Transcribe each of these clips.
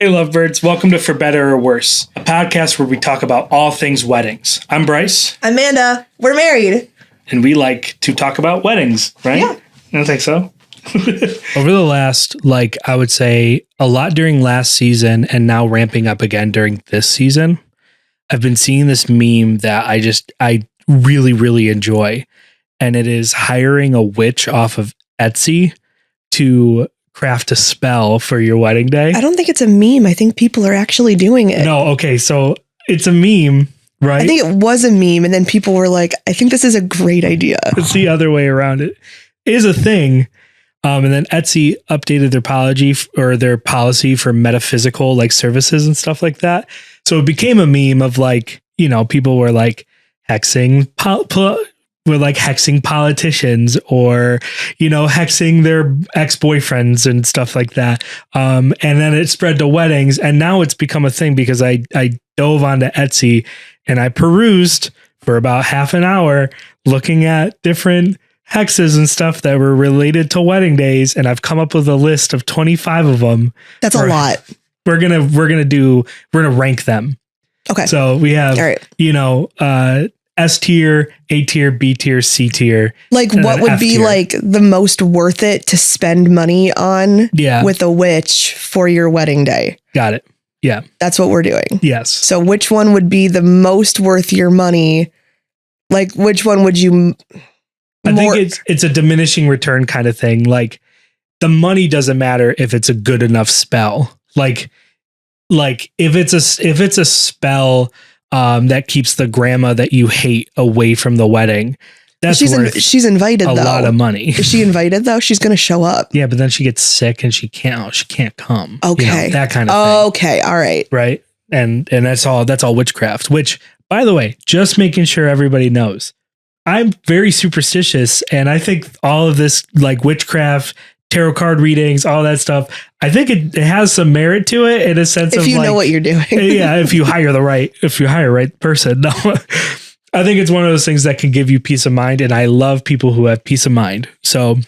Hey, lovebirds. Welcome to For Better or Worse, a podcast where we talk about all things weddings. I'm Bryce. I'm Manda. We're married. And we like to talk about weddings, right? Yeah. I don't think so. Over the last, I would say a lot during last season and now ramping up again during this season, I've been seeing this meme that I really, really enjoy. And it is hiring a witch off of Etsy to craft a spell for your wedding day. I don't think it's a meme. I think people are actually doing it. No, okay, so it's a meme, right? I think it was a meme, and then people were like, I think this is a great idea. It's the other way around. It is a thing. And then Etsy updated their policy for metaphysical services and stuff like that. So it became a meme of people were hexing hexing politicians or, hexing their ex-boyfriends and stuff like that. And then it spread to weddings, and now it's become a thing because I dove onto Etsy and I perused for about half an hour looking at different hexes and stuff that were related to wedding days. And I've come up with a list of 25 of them. That's a lot. We're going to rank them. Okay. So we have, all right. S tier, A tier, B tier, C tier. What would be the most worth it to spend money on with a witch for your wedding day? Got it. Yeah. That's what we're doing. Yes. So which one would be the most worth your money? Which one would you... I think it's a diminishing return kind of thing. The money doesn't matter if it's a good enough spell. If it's a spell that keeps the grandma that you hate away from the wedding, that's she's invited a lot of money. Is she invited though? She's going to show up. Yeah, but then she gets sick and she can't come. Okay, that kind of thing. Okay, all right, right. And that's all witchcraft. Which, by the way, just making sure everybody knows, I'm very superstitious, and I think all of this witchcraft, tarot card readings, all that stuff, I think it has some merit to it in a sense if you know what you're doing. Yeah, if you hire the right person. No, I think it's one of those things that can give you peace of mind, and I love people who have peace of mind. So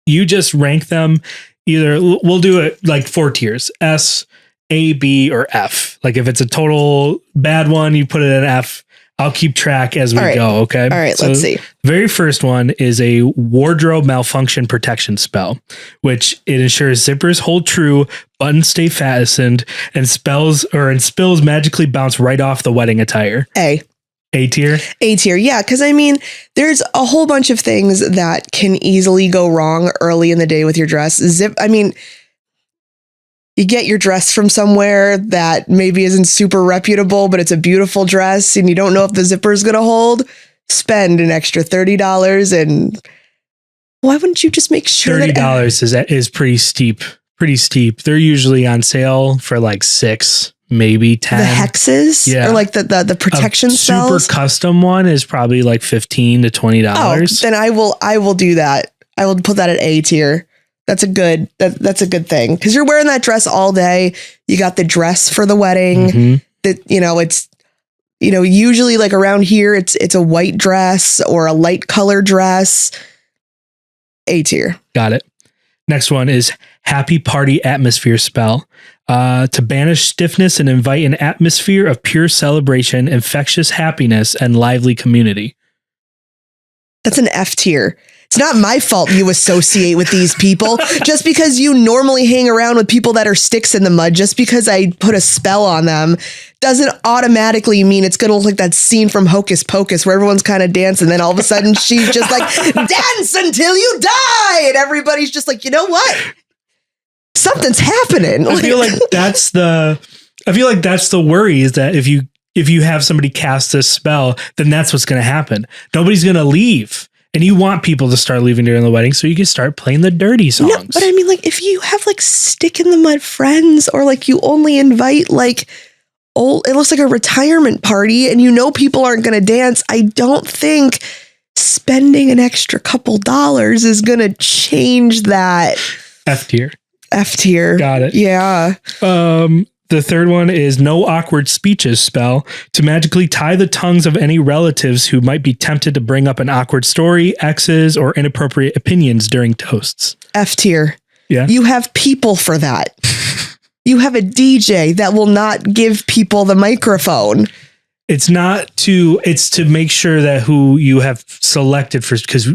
you just rank them. Either we'll do it 4 tiers: S, A, B, or F. If it's a total bad one, you put it in F. I'll keep track as we go, okay? All right, let's see. The very first one is a wardrobe malfunction protection spell, which it ensures zippers hold true, buttons stay fastened, and spills magically bounce right off the wedding attire. A tier? A tier, yeah, because there's a whole bunch of things that can easily go wrong early in the day with your dress. You get your dress from somewhere that maybe isn't super reputable, but it's a beautiful dress and you don't know if the zipper is going to hold. Spend an extra $30 and why wouldn't you just make sure $30 is pretty steep. Pretty steep. They're usually on sale for $6, maybe $10. The hexes? Yeah. Or the protection spells? Super custom one is probably $15 to $20. Oh, then I will do that. I will put that at A tier. That's a good thing because you're wearing that dress all day. You got the dress for the wedding. Mm-hmm. That it's usually around here it's a white dress or a light color dress. A tier. Got it. Next one is happy party atmosphere spell. To banish stiffness and invite an atmosphere of pure celebration, infectious happiness, and lively community. That's an F tier. It's not my fault you associate with these people. Just because you normally hang around with people that are sticks in the mud, just because I put a spell on them, doesn't automatically mean it's going to look like that scene from Hocus Pocus where everyone's kind of dancing. Then all of a sudden she's just dance until you die. And everybody's just you know what? Something's happening. I feel like that's the worry is that if you have somebody cast this spell, then that's what's going to happen. Nobody's going to leave. And you want people to start leaving during the wedding so you can start playing the dirty songs. No, but if you have stick in the mud friends or you only invite it looks like a retirement party and people aren't going to dance, I don't think spending an extra couple dollars is going to change that. F tier. F tier. Got it. Yeah. The third one is no awkward speeches spell to magically tie the tongues of any relatives who might be tempted to bring up an awkward story, exes, or inappropriate opinions during toasts. F tier. Yeah. You have people for that. You have a DJ that will not give people the microphone. It's to make sure that who you have selected for, because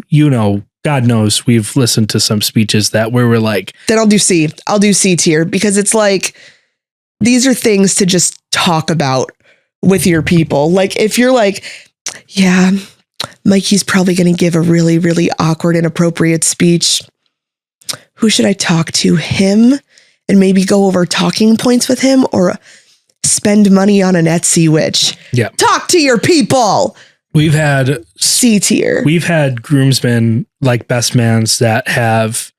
God knows we've listened to some speeches that where we're like, then I'll do C. I'll do C tier because it's like, these are things to just talk about with your people. Like if you're like, yeah, Mikey's probably going to give a really, really awkward, inappropriate speech. Who should I talk to? Him? And maybe go over talking points with him, or spend money on an Etsy witch. Yeah. Talk to your people. We've had C tier. We've had groomsmen like best mans that have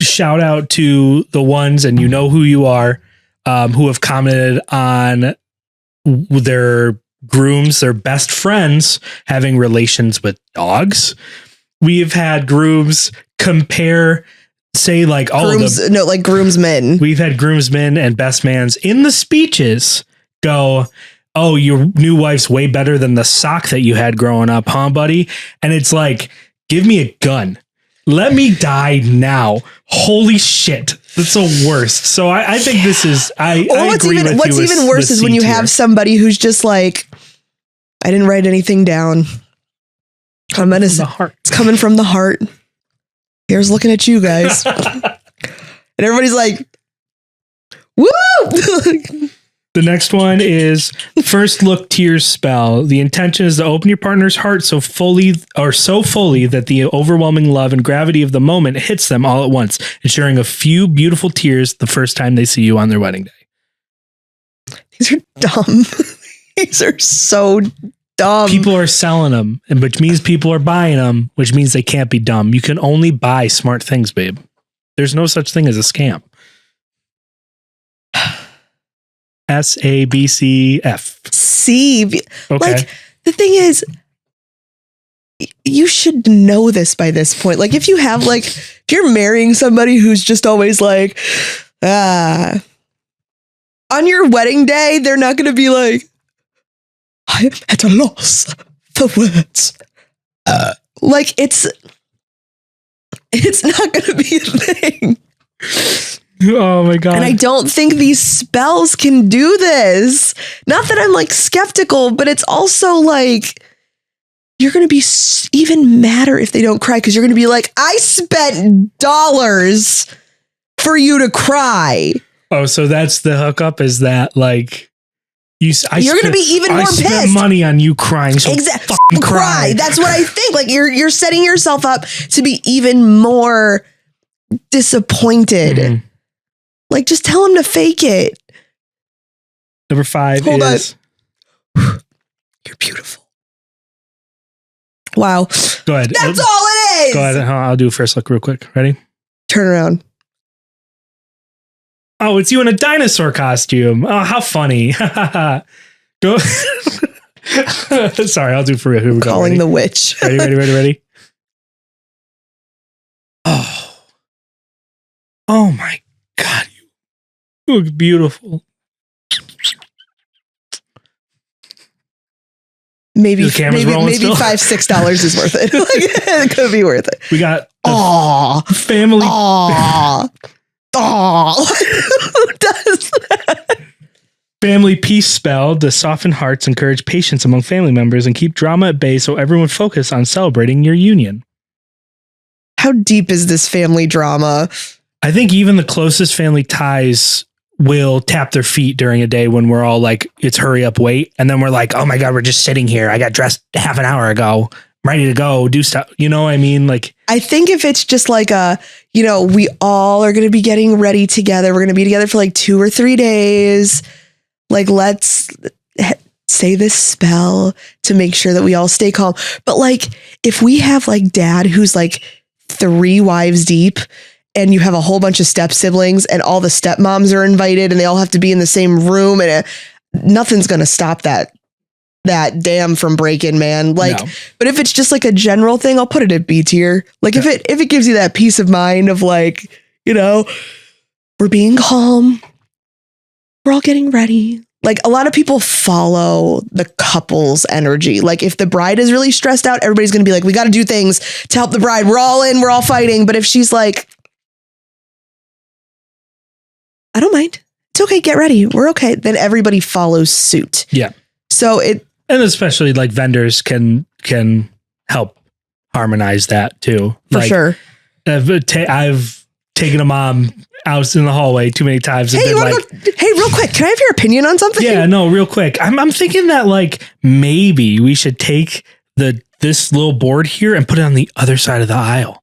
shout out to the ones, and you know who you are, who have commented on their grooms, their best friends having relations with dogs. We've had grooms compare, say like, groomsmen. We've had groomsmen and best mans in the speeches go, oh, your new wife's way better than the sock that you had growing up, huh, buddy? And it's like, give me a gun. Let me die now. Holy shit. That's the worst. So I think this is, what's even worse is when you have somebody who's just like, I didn't write anything down. It's coming from the heart. Here's looking at you guys. And everybody's like, woo! The next one is first look tears spell. The intention is to open your partner's heart so fully that the overwhelming love and gravity of the moment hits them all at once, ensuring a few beautiful tears the first time they see you on their wedding day. These are dumb. These are so dumb. People are selling them, which means people are buying them, which means they can't be dumb. You can only buy smart things, babe. There's no such thing as a scam. SABCF. C. Okay. Like, the thing is, you should know this by this point. Like, if you're marrying somebody who's just always like, on your wedding day, they're not going to be like, I am at a loss for words. Like, it's not going to be a thing. Oh my God. And I don't think these spells can do this. Not that I'm like skeptical, but it's also like, you're going to be even madder if they don't cry, because you're going to be like, I spent dollars for you to cry. Oh, so that's the hookup, is that like, you're going to be even more pissed. I spent money on you crying, so exactly. fucking cry. That's what I think. Like you're setting yourself up to be even more disappointed. Mm-hmm. Like, just tell him to fake it. Number 5 is... You're beautiful. Wow. Go ahead. That's all it is. Go ahead. I'll do a first look real quick. Ready? Turn around. Oh, it's you in a dinosaur costume. Oh, how funny. Go. Sorry, I'll do for real. Here we go. Calling the witch. Ready? Oh my God. You look beautiful. Maybe $5-6 is worth it. It could be worth it. We got family. Who does that? Family peace spell to soften hearts, encourage patience among family members, and keep drama at bay so everyone focus on celebrating your union. How deep is this family drama? I think even the closest family ties will tap their feet during a day when we're all like, it's hurry up, wait. And then we're like, oh my God, we're just sitting here. I got dressed half an hour ago, ready to go do stuff. You know what I mean? Like, I think if it's just like we all are going to be getting ready together. We're going to be together for like 2 or 3 days. Like, let's say this spell to make sure that we all stay calm. But like, if we have like dad who's like 3 wives deep, and you have a whole bunch of step siblings and all the stepmoms are invited and they all have to be in the same room, and nothing's going to stop that dam from breaking, man. Like, no. But if it's just like a general thing, I'll put it at B tier. Like if it gives you that peace of mind of like, we're being calm, we're all getting ready. Like, a lot of people follow the couple's energy. Like, if the bride is really stressed out, everybody's going to be like, we got to do things to help the bride. We're all in, we're all fighting. But if she's like, I don't mind. It's okay. Get ready. We're okay. Then everybody follows suit. Yeah. So and especially like vendors can help harmonize that too. For like, sure. I've taken a mom out in the hallway too many times. Hey, Hey, real quick. Can I have your opinion on something? Yeah, no, real quick. I'm thinking that like maybe we should take this little board here and put it on the other side of the aisle.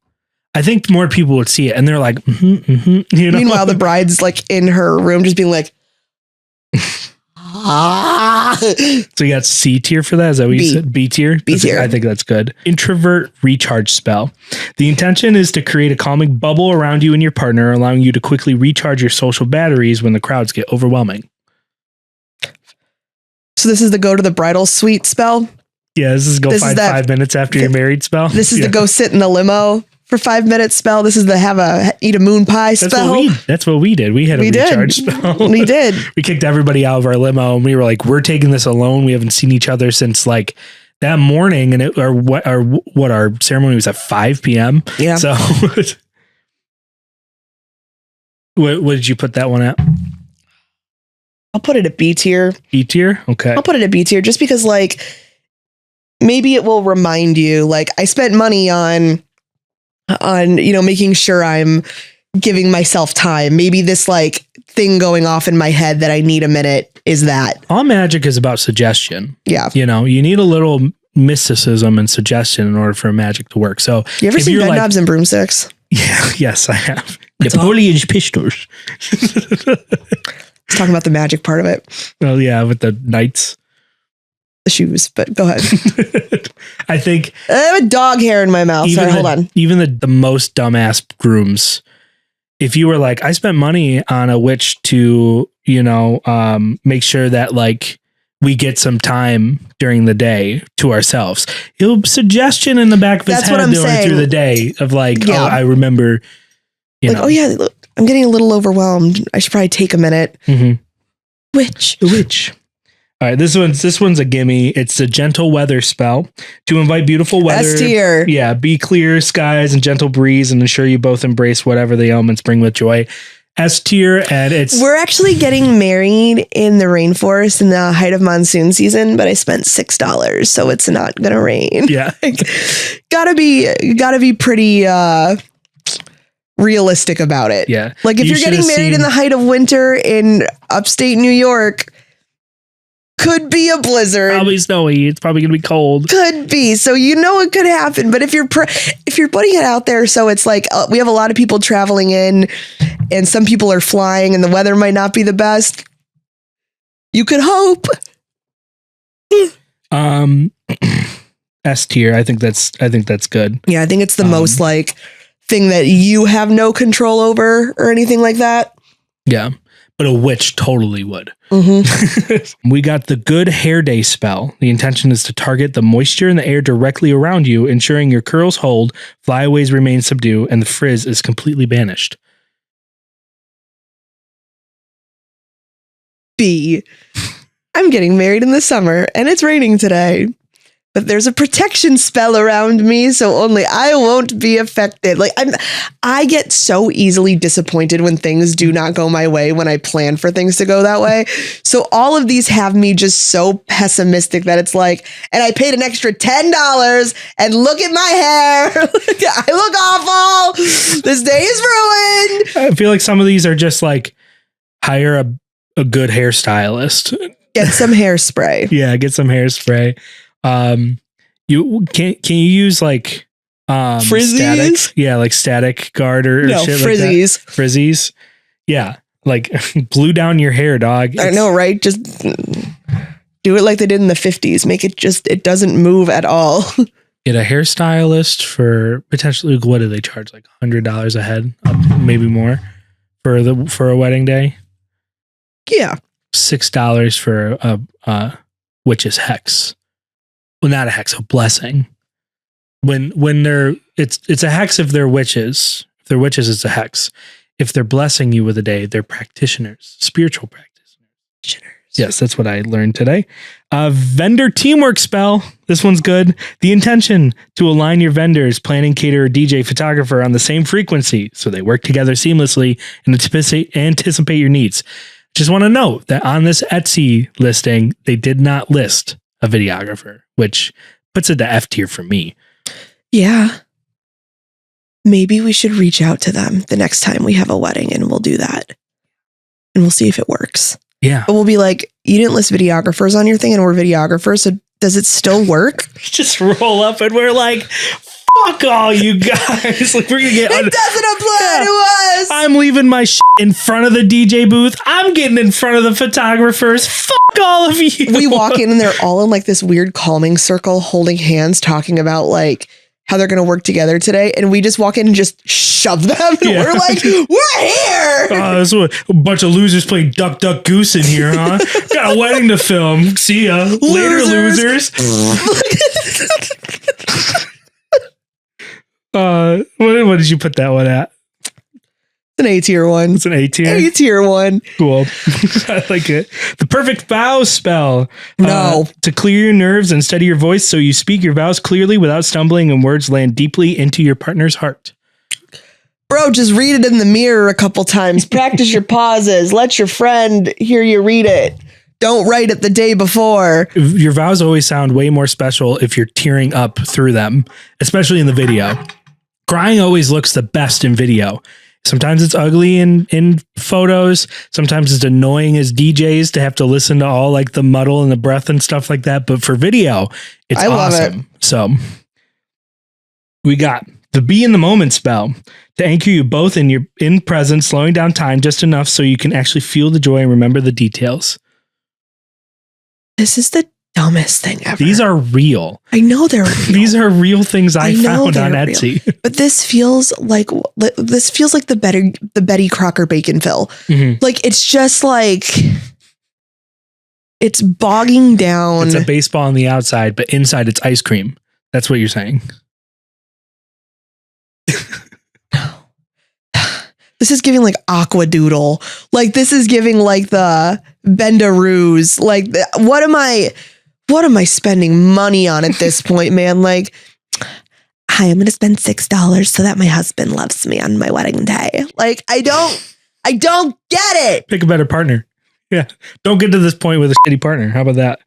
I think more people would see it and they're like, you know. Meanwhile, the bride's like in her room just being like, So you got C tier for that? Is that what you said? B tier? B tier. I think that's good. Introvert recharge spell. The intention is to create a calming bubble around you and your partner, allowing you to quickly recharge your social batteries when the crowds get overwhelming. So this is the go to the bridal suite spell? Yeah, this is go find 5 minutes after you're married spell. This is the go sit in the limo for 5 minutes spell. This is the eat a moon pie spell. That's what we did. We had a recharge spell. We did. We kicked everybody out of our limo and we were like, we're taking this alone. We haven't seen each other since like that morning. And our ceremony was at 5 p.m. Yeah. So what did you put that one at? I'll put it at B tier. B tier? Okay. I'll put it at B tier just because like maybe it will remind you, like I spent money on, making sure I'm giving myself time. Maybe this like thing going off in my head that I need a minute is that. All magic is about suggestion. Yeah. You need a little mysticism and suggestion in order for magic to work. So you ever seen bed knobs and broomsticks? Yeah. Yes, I have. The foliage pistols. Let's talk about the magic part of it. Oh yeah, with the knights. The shoes, but go ahead. I think I have a dog hair in my mouth. Sorry, hold on. Even the most dumbass grooms, if you were like, I spent money on a witch to, make sure that like we get some time during the day to ourselves. It'll suggestion in the back of his head going through the day of like, oh, I remember, oh yeah, look, I'm getting a little overwhelmed. I should probably take a minute. Mm-hmm. Witch. All right, this one's a gimme. It's a gentle weather spell to invite beautiful weather. S tier. Yeah, be clear skies and gentle breeze and ensure you both embrace whatever the elements bring with joy. S tier, and we're actually getting married in the rainforest in the height of monsoon season, but I spent $6, so it's not gonna rain. Yeah, gotta be pretty realistic about it. Yeah, like if you're getting married in the height of winter in upstate New York. Could be a blizzard. Probably snowy. It's probably going to be cold. Could be. So it could happen. But if you're putting it out there, so it's like we have a lot of people traveling in and some people are flying and the weather might not be the best. You could hope. S tier. I think that's good. Yeah, I think it's the most like thing that you have no control over or anything like that. Yeah. But a witch totally would. Mm-hmm. We got the good hair day spell. The intention is to target the moisture in the air directly around you, ensuring your curls hold, flyaways remain subdued, and the frizz is completely banished. B. I'm getting married in the summer, and it's raining today. But there's a protection spell around me, so only I won't be affected. Like I get so easily disappointed when things do not go my way when I plan for things to go that way. So all of these have me just so pessimistic that it's like, and I paid an extra $10 and look at my hair. I look awful. This day is ruined. I feel like some of these are just like hire a good hairstylist. Get some hairspray. Yeah, get some hairspray. You can you use like frizzies? Static? Yeah, like static guard or shit frizzies. Like that. Frizzies. Yeah, like glue down your hair, dog. I know, right? Just do it like they did in the 50s. Make it it doesn't move at all. Get a hairstylist for potentially, what do they charge? Like $100 a head, maybe more for a wedding day. Yeah, $6 for a witch's hex. Well, not a hex, a blessing. When it's a hex if they're witches. If they're witches, it's a hex. If they're blessing you with a day, they're practitioners, spiritual practitioners. Yes, that's what I learned today. Vendor teamwork spell. This one's good. The intention to align your vendors, planning, caterer, DJ, photographer on the same frequency so they work together seamlessly and anticipate your needs. Just want to note that on this Etsy listing, they did not list a videographer, which puts it to F tier for me. Yeah. Maybe we should reach out to them the next time we have a wedding and we'll do that. And we'll see if it works. Yeah. But we'll be like, you didn't list videographers on your thing and we're videographers. So does it still work? Just roll up and we're like, fuck all you guys. Like, we're going to get... It doesn't apply to us. I'm leaving my shit in front of the DJ booth. I'm getting in front of the photographers. Fuck all of you. We walk in and they're all in like this weird calming circle holding hands talking about like how they're going to work together today. And we just walk in and just shove them. And we're like, we're here. There's a bunch of losers playing Duck, Duck, Goose in here, huh? Got a wedding to film. See ya. Later, losers. What did you put that one at? An A tier one. It's an A tier? A tier one. Cool. I like it. The perfect vow spell. No. To clear your nerves and steady your voice so you speak your vows clearly without stumbling and words land deeply into your partner's heart. Bro, just read it in the mirror a couple times. Practice your pauses. Let your friend hear you read it. Don't write it the day before. Your vows always sound way more special if you're tearing up through them, especially in the video. Crying always looks the best in video. Sometimes it's ugly in photos. Sometimes it's annoying as DJs to have to listen to all like the muddle and the breath and stuff like that. But for video, it's awesome. Love it. So we got the be in the moment spell to anchor you both in present, slowing down time just enough so you can actually feel the joy and remember the details. This is the dumbest thing ever. These are real. I know they're real. These are real things I found on Etsy. Real. But this feels like the Betty Crocker bacon fill. Mm-hmm. Like it's just like it's bogging down. It's a baseball on the outside, but inside it's ice cream. That's what you're saying. This is giving like Aqua Doodle. Like this is giving like the Bendaroos. Like what am I spending money on at this point, man? Like, hi, I'm going to spend $6 so that my husband loves me on my wedding day. Like, I don't get it. Pick a better partner. Yeah. Don't get to this point with a shitty partner. How about that?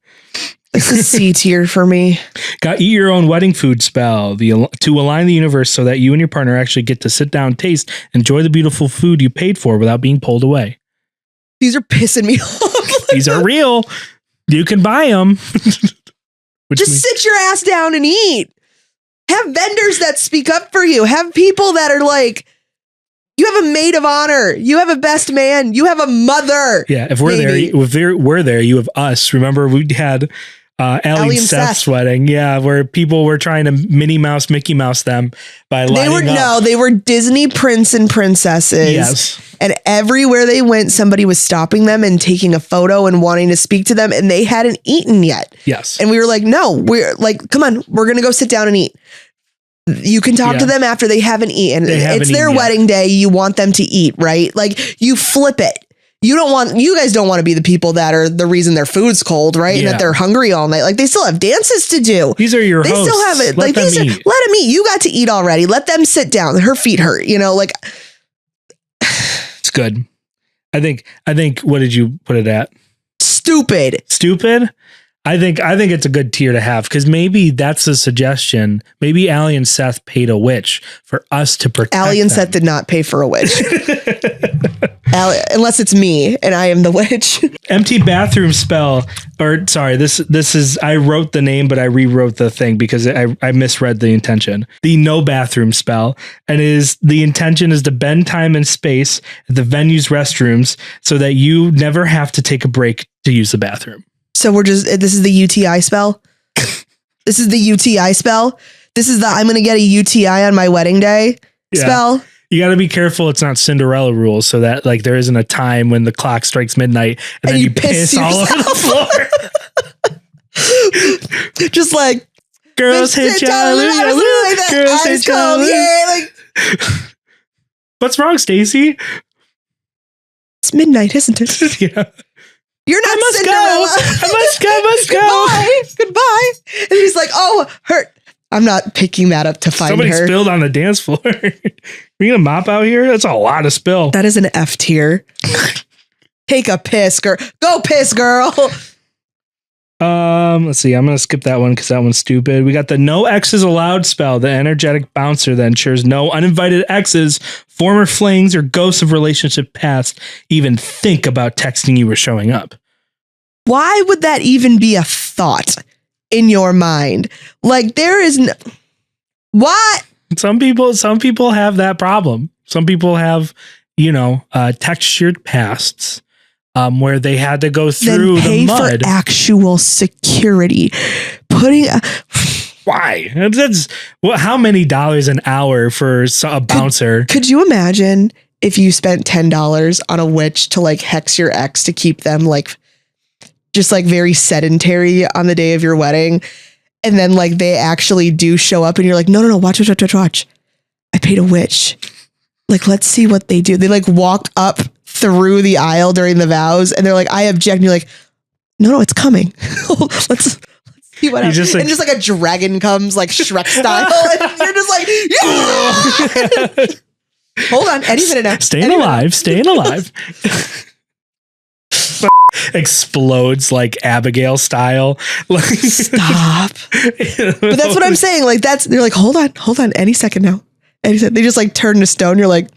This is C tier for me. Got eat your own wedding food spell to align the universe so that you and your partner actually get to sit down, taste, enjoy the beautiful food you paid for without being pulled away. These are pissing me off. These are real. You can buy them. Just sit your ass down and eat. Have vendors that speak up for you. Have people that are like, you have a maid of honor. You have a best man. You have a mother. Yeah, if we're there, you have us. Remember, we had Allie and Seth's wedding. Yeah, where people were trying to Minnie Mouse, Mickey Mouse them by lining up. No, they were Disney prince and princesses. Yes. And everywhere they went, somebody was stopping them and taking a photo and wanting to speak to them, and they hadn't eaten yet. Yes. And we were like, no, we're like, come on, we're going to go sit down and eat. You can talk to them after they haven't eaten. It's their wedding day. You want them to eat, right? Like you flip it. You guys don't want to be the people that are the reason their food's cold, right? And that they're hungry all night. Like they still have dances to do. These are your hosts. They still have it. Let them eat. You got to eat already. Let them sit down. Her feet hurt, like. It's good. I think, what did you put it at? Stupid. I think it's a good tier to have because maybe that's a suggestion. Maybe Allie and Seth paid a witch for us to protect Allie and Seth did not pay for a witch. Unless it's me and I am the witch. Empty bathroom spell. Or sorry, this is, I wrote the name, but I rewrote the thing because I misread the intention. The no bathroom spell. And the intention is to bend time and space at the venue's restrooms so that you never have to take a break to use the bathroom. So this is the UTI spell. This is the UTI spell. This is the I'm going to get a UTI on my wedding day spell. You got to be careful. It's not Cinderella rules so that like there isn't a time when the clock strikes midnight and then you piss all over the floor. Just like girls hate Charlie. Girls hate Charlie. Yeah, like what's wrong, Stacy? It's midnight, isn't it? Yeah. You're not I must Cinderella. go. I must go. Goodbye. And he's like, oh, her. I'm not picking that up to find Somebody her. spilled on the dance floor. We gonna mop out here? That's a lot of spill. That is an F tier. Take a piss, girl. Go piss, girl. Let's see. I'm gonna skip that one because that one's stupid. We got the no X's allowed spell, the energetic bouncer that ensures no uninvited exes, former flings, or ghosts of relationship past even think about texting you or showing up. Why would that even be a thought in your mind? Like there is no. What? Some people have that problem. Some people have, textured pasts. Where they had to go through then pay the mud. For actual security. Why? That's how many dollars an hour for a bouncer? Could you imagine if you spent $10 on a witch to like hex your ex to keep them like just like very sedentary on the day of your wedding, and then like they actually do show up and you're like, no, watch. I paid a witch. Like, let's see what they do. They like walk up through the aisle during the vows and they're like, I object. And you're like, no, it's coming. let's see what happens. And just like a dragon comes like Shrek style. And you're just like, yeah! Hold on. Any minute now. Staying alive. Explodes like Abigail style. Stop. But that's what I'm saying. Like they're like, hold on. Any second now. They just like turn to stone. You're like,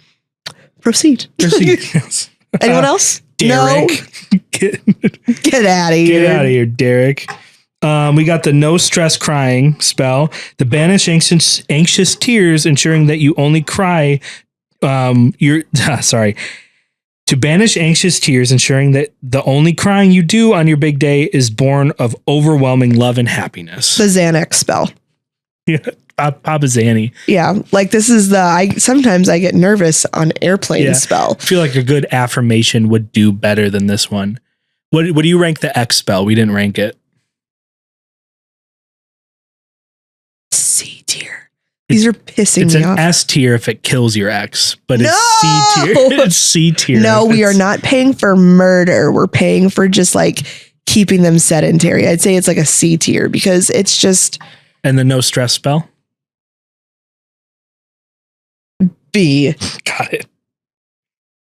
proceed. Yes. Anyone else? Derek. No. Get out of here. Get out of here, Derek. We got the no stress crying spell, the banish anxious tears, ensuring that you only cry. To banish anxious tears, ensuring that the only crying you do on your big day is born of overwhelming love and happiness. The Xanax spell. Yeah. Papa Zanny. Yeah, like this is sometimes I get nervous on airplane spell. I feel like a good affirmation would do better than this one. What do you rank the X spell? We didn't rank it. C tier. These are pissing me off. It's an S tier if it kills your ex, but it's C tier. It's C tier. No, we are not paying for murder. We're paying for just like keeping them sedentary. I'd say it's like a C tier because it's just. And the no stress spell? B. Got it.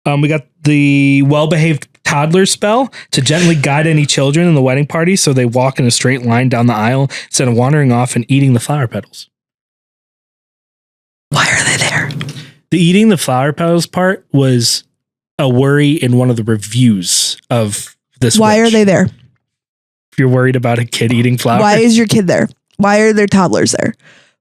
We got the well-behaved toddler spell to gently guide any children in the wedding party so they walk in a straight line down the aisle instead of wandering off and eating the flower petals. Why are they there? The eating the flower petals part was a worry in one of the reviews of this. Why are they there? If you're worried about a kid eating flowers. Why is your kid there? Why are there toddlers there?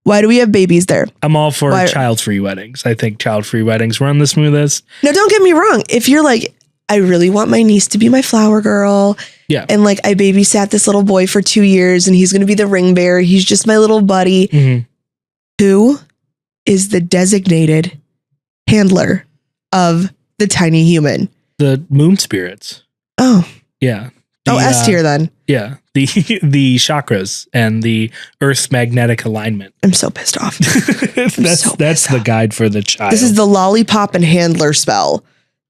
Why do we have babies there? I'm all for child-free weddings. I think child-free weddings run the smoothest. Now, don't get me wrong. If you're like, I really want my niece to be my flower girl. Yeah. And like, I babysat this little boy for 2 years and he's going to be the ring bearer. He's just my little buddy. Mm-hmm. Who is the designated handler of the tiny human? The moon spirits. Oh. Yeah. S tier then. Yeah. The chakras and the Earth's magnetic alignment. I'm so pissed off. That's the guide for the child. This is the lollipop and handler spell.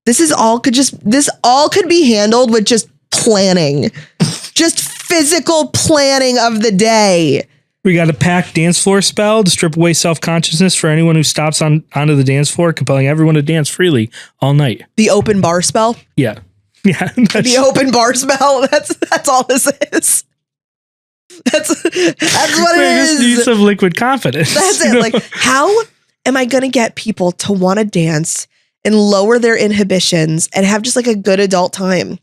This all could be handled with just planning. Just physical planning of the day. We got a packed dance floor spell to strip away self-consciousness for anyone who stops onto the dance floor, compelling everyone to dance freely all night. The open bar spell? Yeah. Yeah. The open bar spell. That's all this is. That's what it is. Just need some liquid confidence. That's it. Like, how am I going to get people to want to dance and lower their inhibitions and have just like a good adult time?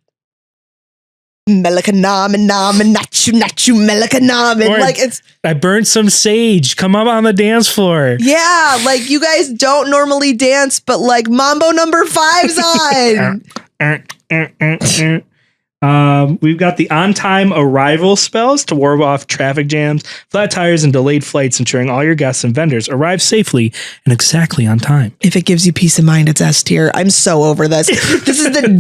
Melikanam and nam and nachu melikanam and like it's. I burned some sage. Come up on the dance floor. Yeah, like you guys don't normally dance, but like Mambo number 5's on. We've got the on-time arrival spells to ward off traffic jams, flat tires, and delayed flights, ensuring all your guests and vendors arrive safely and exactly on time. If it gives you peace of mind, it's S tier. I'm so over this. This is the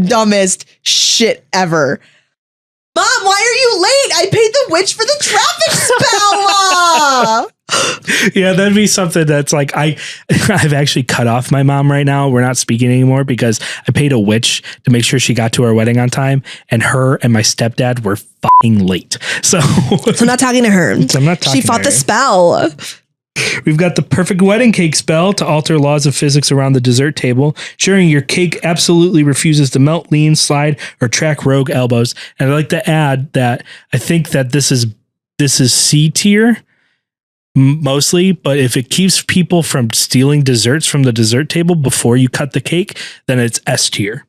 dumbest shit ever. Mom, why are you late? I paid the witch for the traffic spell. Yeah, that'd be something that's like I've actually cut off my mom right now. We're not speaking anymore because I paid a witch to make sure she got to our wedding on time, and her and my stepdad were fucking late. So I'm not talking to her. I'm not talking. She fought to the her. spell. We've got the perfect wedding cake spell to alter laws of physics around the dessert table, ensuring your cake absolutely refuses to melt, lean, slide, or track rogue elbows. And I'd like to add that I think that this is C tier mostly, but if it keeps people from stealing desserts from the dessert table before you cut the cake, then it's S tier.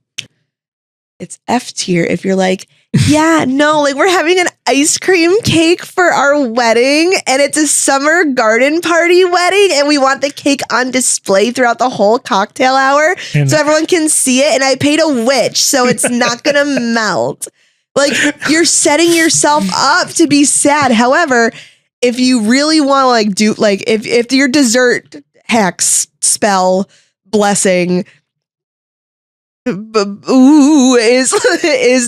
It's F tier if you're like, yeah, no, like we're having an ice cream cake for our wedding and it's a summer garden party wedding and we want the cake on display throughout the whole cocktail hour And so everyone can see it, and I paid a witch so it's not gonna melt. Like, you're setting yourself up to be sad. However, if you really want to like do like if your dessert hex spell blessing is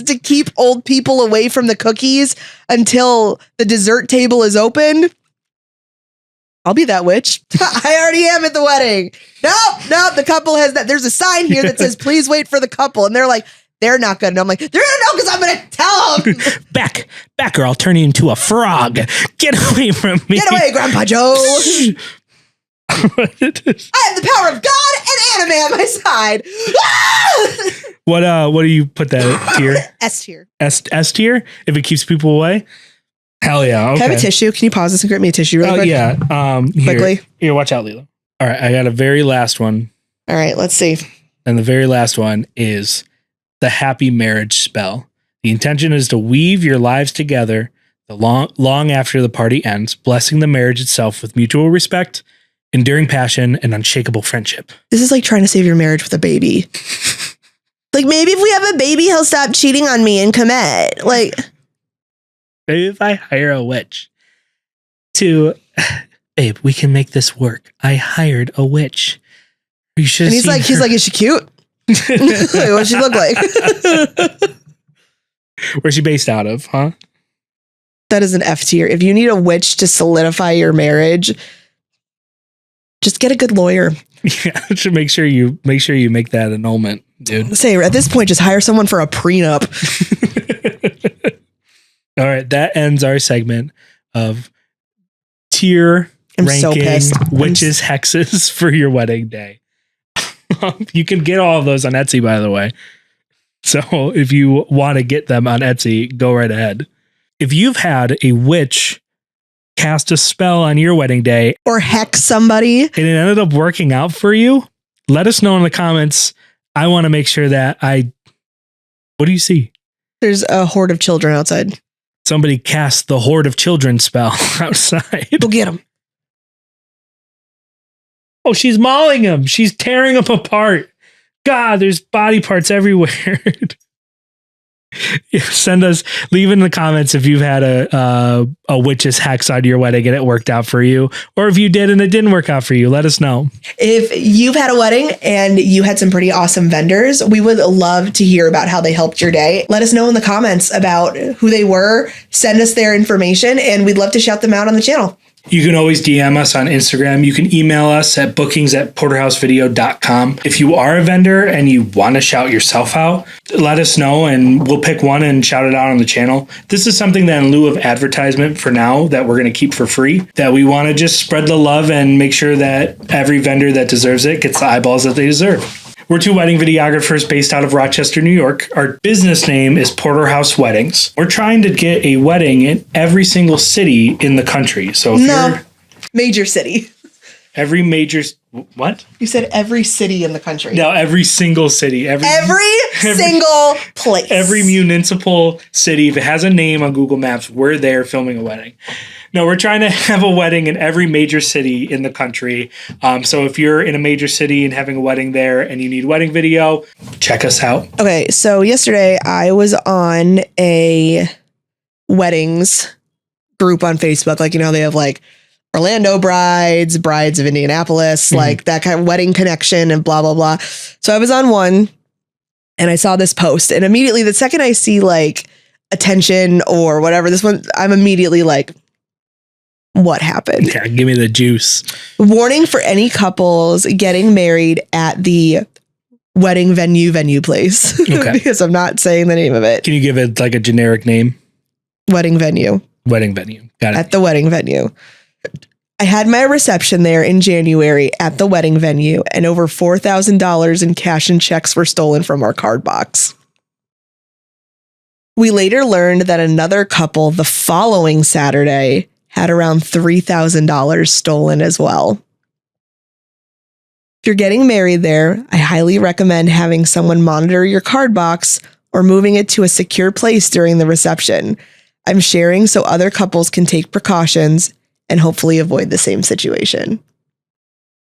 to keep old people away from the cookies until the dessert table is open, I'll be that witch. I already am at the wedding. Nope, the couple has that. There's a sign here that says please wait for the couple, and they're like, they're not gonna know. I'm like, they're gonna know because I'm gonna tell them. back or I'll turn you into a frog. Get away from me. Get away, Grandpa Joe. I have the power of God and anime on my side. What do you put that tier? S tier. S tier? If it keeps people away? Hell yeah. Okay. Can I have a tissue? Can you pause this and grab me a tissue really quick? Yeah. Quickly. Here, watch out, Lila. All right, I got a very last one. All right, let's see. And the very last one is the happy marriage spell. The intention is to weave your lives together long after the party ends, blessing the marriage itself with mutual respect, enduring passion, and unshakable friendship. This is like trying to save your marriage with a baby. Like, maybe if we have a baby, he'll stop cheating on me and commit. Like, maybe if I hire a witch to, babe, we can make this work. I hired a witch. You should. And he's like, is she cute? Like, what's she look like? Where's she based out of, huh? That is an F tier. If you need a witch to solidify your marriage, just get a good lawyer. Yeah, should make sure you make that annulment, dude. Say at this point, just hire someone for a prenup. All right, that ends our segment of tier ranking witches hexes for your wedding day. You can get all of those on Etsy, by the way. So if you want to get them on Etsy, go right ahead. If you've had a witch cast a spell on your wedding day or hex somebody and it ended up working out for you, let us know in the comments. I want to make sure that what do you see? There's a horde of children outside. Somebody cast the horde of children spell outside. Go get them. Oh, she's mauling him. She's tearing him apart. God, there's body parts everywhere. Yeah, leave in the comments if you've had a witch's hex on your wedding and it worked out for you, or if you did and it didn't work out for you. Let us know. If you've had a wedding and you had some pretty awesome vendors, we would love to hear about how they helped your day. Let us know in the comments about who they were. Send us their information and we'd love to shout them out on the channel. You can always DM us on Instagram. You can email us at bookings@porterhousevideo.com. If you are a vendor and you want to shout yourself out, let us know and we'll pick one and shout it out on the channel. This is something that in lieu of advertisement for now that we're going to keep for free, that we want to just spread the love and make sure that every vendor that deserves it gets the eyeballs that they deserve. We're two wedding videographers based out of Rochester, New York. Our business name is Porterhouse Weddings. We're trying to get a wedding in every single city in the country. So if you're major city. Every major what? You said every city in the country. No, every single city. Every single place. Every municipal city. If it has a name on Google Maps, we're there filming a wedding. No, we're trying to have a wedding in every major city in the country. So if you're in a major city and having a wedding there and you need wedding video, check us out. Okay, so yesterday I was on a weddings group on Facebook. Like, you know, they have like Orlando brides of Indianapolis, like that kind of wedding connection and blah, blah, blah. So I was on one and I saw this post, and immediately the second I see like attention or whatever, this one, I'm immediately like, what happened. Yeah, give me the juice. Warning for any couples getting married at the wedding venue place. Okay. Because I'm not saying the name of it. Can you give it like a generic name? Wedding venue. Wedding venue. Got it. At the wedding venue. I had my reception there in January at the wedding venue, and over $4,000 in cash and checks were stolen from our card box. We later learned that another couple the following Saturday had around $3,000 stolen as well. If you're getting married there, I highly recommend having someone monitor your card box or moving it to a secure place during the reception. I'm sharing so other couples can take precautions and hopefully avoid the same situation.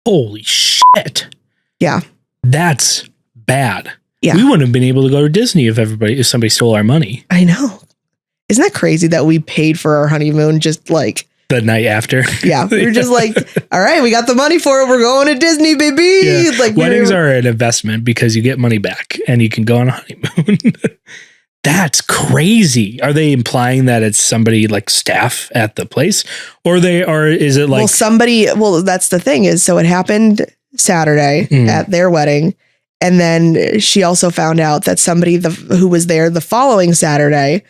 Holy shit. Yeah. That's bad. Yeah. We wouldn't have been able to go to Disney if somebody stole our money. I know. Isn't that crazy that we paid for our honeymoon just like the night after? Yeah. We were just like, all right, we got the money for it. We're going to Disney, baby. Yeah. Like weddings are an investment because you get money back and you can go on a honeymoon. That's crazy. Are they implying that it's somebody like staff at the place, or is it like that's the thing is, so it happened Saturday at their wedding. And then she also found out that somebody who was there the following Saturday,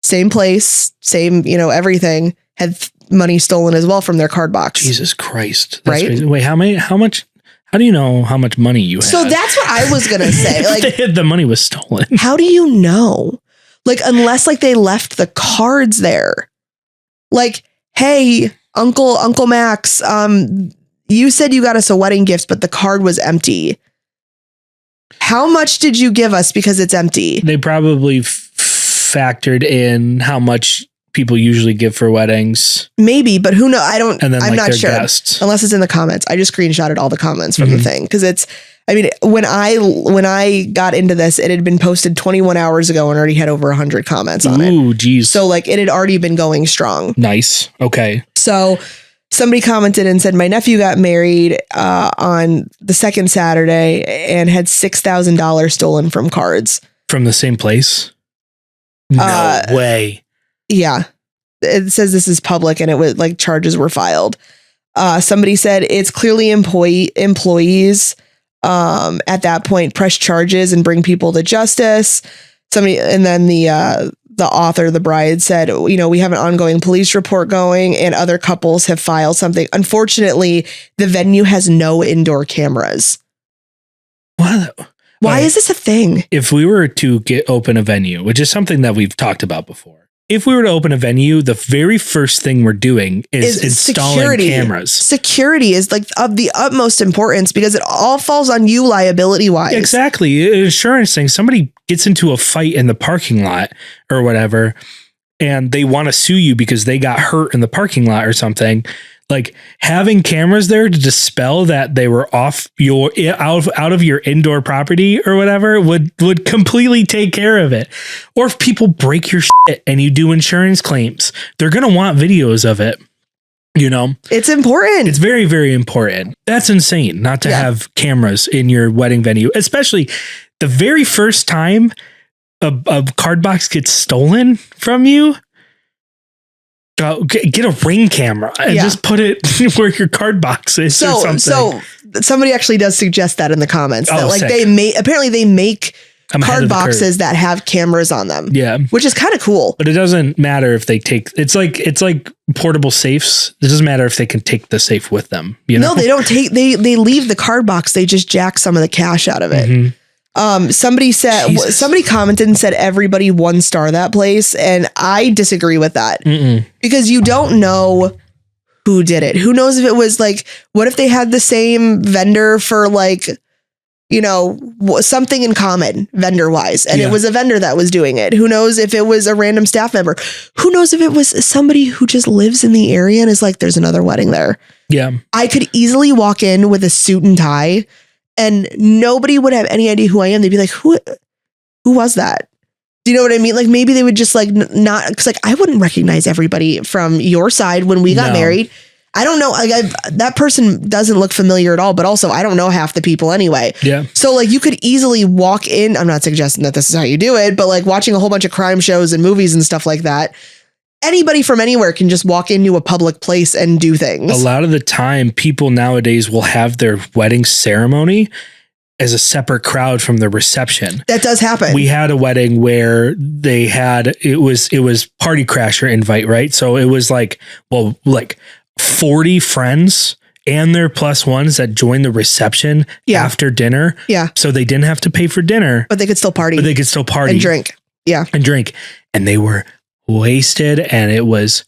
same place, same, everything, had money stolen as well from their card box. Jesus Christ. That's right? Crazy. Wait, how do you know how much money you had? So that's what I was going to say. Like the money was stolen. How do you know? Like, unless like they left the cards there. Like, hey, Uncle Max, you said you got us a wedding gift, but the card was empty. How much did you give us because it's empty? They probably factored in how much people usually give for weddings. Maybe, but who knows? I'm not sure. Guests. Unless it's in the comments. I just screenshotted all the comments from the thing. Cause when I got into this, it had been posted 21 hours ago and already had over 100 comments on it. Ooh, geez. So like it had already been going strong. Nice. Okay. So somebody commented and said, my nephew got married on the second Saturday and had $6,000 stolen from cards. From the same place? No way. Yeah. It says this is public and it was like charges were filed. Somebody said it's clearly employees at that point press charges and bring people to justice. And then the author, the bride, said, we have an ongoing police report going and other couples have filed something. Unfortunately, the venue has no indoor cameras. What? Why is this a thing? If we were to open a venue, which is something that we've talked about before, if we were to open a venue, the very first thing we're doing is installing cameras. Security is like of the utmost importance because it all falls on you liability wise. Exactly. Insurance thing. Somebody gets into a fight in the parking lot or whatever, and they want to sue you because they got hurt in the parking lot or something. Like having cameras there to dispel that they were out of your indoor property or whatever would completely take care of it. Or if people break your shit and you do insurance claims, they're going to want videos of it. It's important. It's very, very important. That's insane not to have cameras in your wedding venue, especially the very first time a card box gets stolen from you. Get a Ring camera and just put it where your card box is or something. So somebody actually does suggest that in the comments that like apparently they make card boxes that have cameras on them. Yeah. Which is kind of cool. But it doesn't matter if they it's like portable safes. It doesn't matter if they can take the safe with them. No, they don't they leave the card box. They just jack some of the cash out of it. Mm-hmm. Somebody commented and said everybody 1-star that place. And I disagree with that because you don't know who did it. Who knows if it was like, what if they had the same vendor for like, something in common vendor wise. And it was a vendor that was doing it. Who knows if it was a random staff member? Who knows if it was somebody who just lives in the area and is like, there's another wedding there. Yeah. I could easily walk in with a suit and tie and nobody would have any idea who I am. They'd be like, who was that? Do you know what I mean? Like maybe they would just like not, cause like I wouldn't recognize everybody from your side when we got married. I don't know. Like that person doesn't look familiar at all, but also I don't know half the people anyway. Yeah. So like you could easily walk in. I'm not suggesting that this is how you do it, but like watching a whole bunch of crime shows and movies and stuff like that, anybody from anywhere can just walk into a public place and do things. A lot of the time, people nowadays will have their wedding ceremony as a separate crowd from the reception. That does happen. We had a wedding where they had, it was party crasher invite, right? So it was like 40 friends and their plus ones that joined the reception after dinner. Yeah. So they didn't have to pay for dinner. But they could still party. And drink. Yeah. And drink. And they were wasted, and it was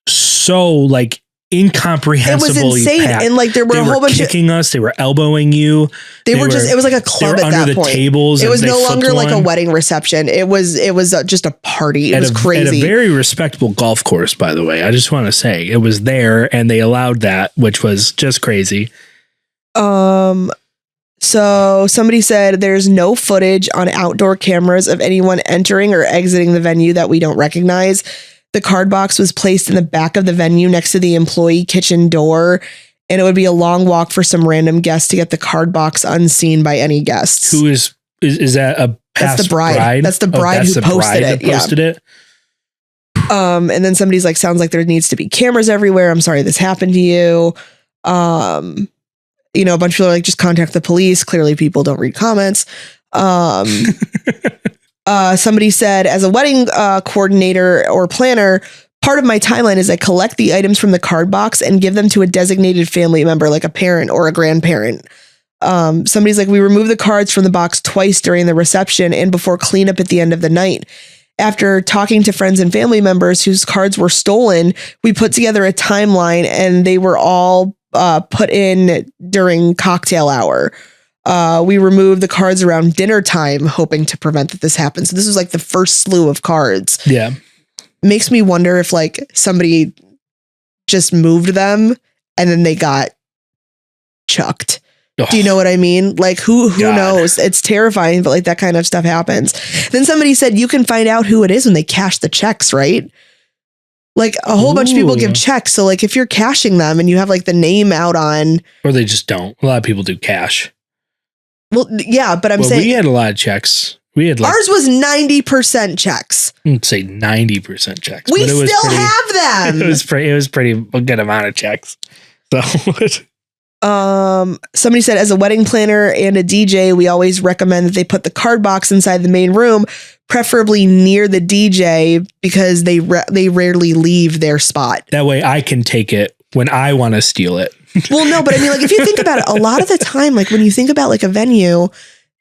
so like incomprehensibly It was insane. packed. And like there were they a whole bunch kicking us, they were elbowing you. They were just, it was like a club at that point. Tables, it was no longer like a wedding reception. It was just a party. It was crazy. At a very respectable golf course, by the way. I just want to say it was there and they allowed that, which was just crazy. So somebody said there's no footage on outdoor cameras of anyone entering or exiting the venue that we don't recognize. The card box was placed in the back of the venue next to the employee kitchen door, and it would be a long walk for some random guest to get the card box unseen by any guests. Who is that a past That's the bride. That's the bride who posted it. And then somebody's like, sounds like there needs to be cameras everywhere. I'm sorry this happened to you. A bunch of people are like, just contact the police. Clearly people don't read comments. Somebody said, as a wedding coordinator or planner, part of my timeline is I collect the items from the card box and give them to a designated family member, like a parent or a grandparent. Somebody's like, we remove the cards from the box twice during the reception and before cleanup at the end of the night. After talking to friends and family members whose cards were stolen, we put together a timeline, and they were all put in during cocktail hour. We removed the cards around dinner time, hoping to prevent that this happened. So this was like the first slew of cards. Yeah. Makes me wonder if like somebody just moved them and then they got chucked. Oh, do you know what I mean? Like who knows? It's terrifying, but like that kind of stuff happens. Then somebody said you can find out who it is when they cash the checks, right? Like a whole bunch of people give checks. So like if you're cashing them and you have like the name out on, or they just don't. A lot of people do cash. Well, yeah, but I'm saying we had a lot of checks. We had ours was 90% checks. I'd say 90% checks. We still have them. It was pretty a good amount of checks. So somebody said, as a wedding planner and a DJ, we always recommend that they put the card box inside the main room, preferably near the DJ, because they rarely leave their spot. That way I can take it when I want to steal it. Well, no, but I mean, like if you think about it, a lot of the time, like when you think about like a venue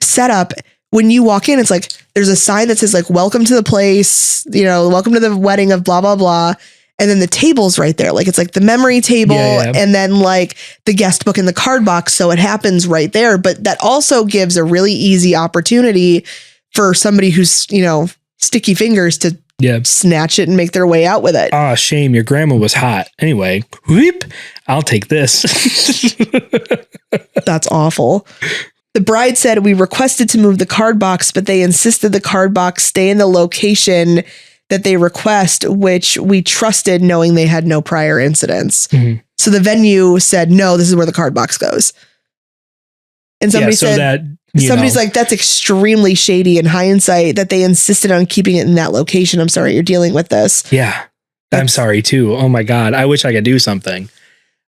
setup, when you walk in, it's like there's a sign that says like, welcome to the place, welcome to the wedding of blah, blah, blah. And then the table's right there. Like it's like the memory table and then like the guest book in the card box. So it happens right there. But that also gives a really easy opportunity for somebody who's, sticky fingers to snatch it and make their way out with it. Oh, shame. Your grandma was hot. Anyway, whoop, I'll take this. That's awful. The bride said, we requested to move the card box, but they insisted the card box stay in the location that they request, which we trusted, knowing they had no prior incidents. Mm-hmm. So the venue said, no, this is where the card box goes. And somebody said, somebody's like, that's extremely shady in hindsight that they insisted on keeping it in that location. I'm sorry, you're dealing with this. Yeah. I'm sorry too. Oh my God. I wish I could do something.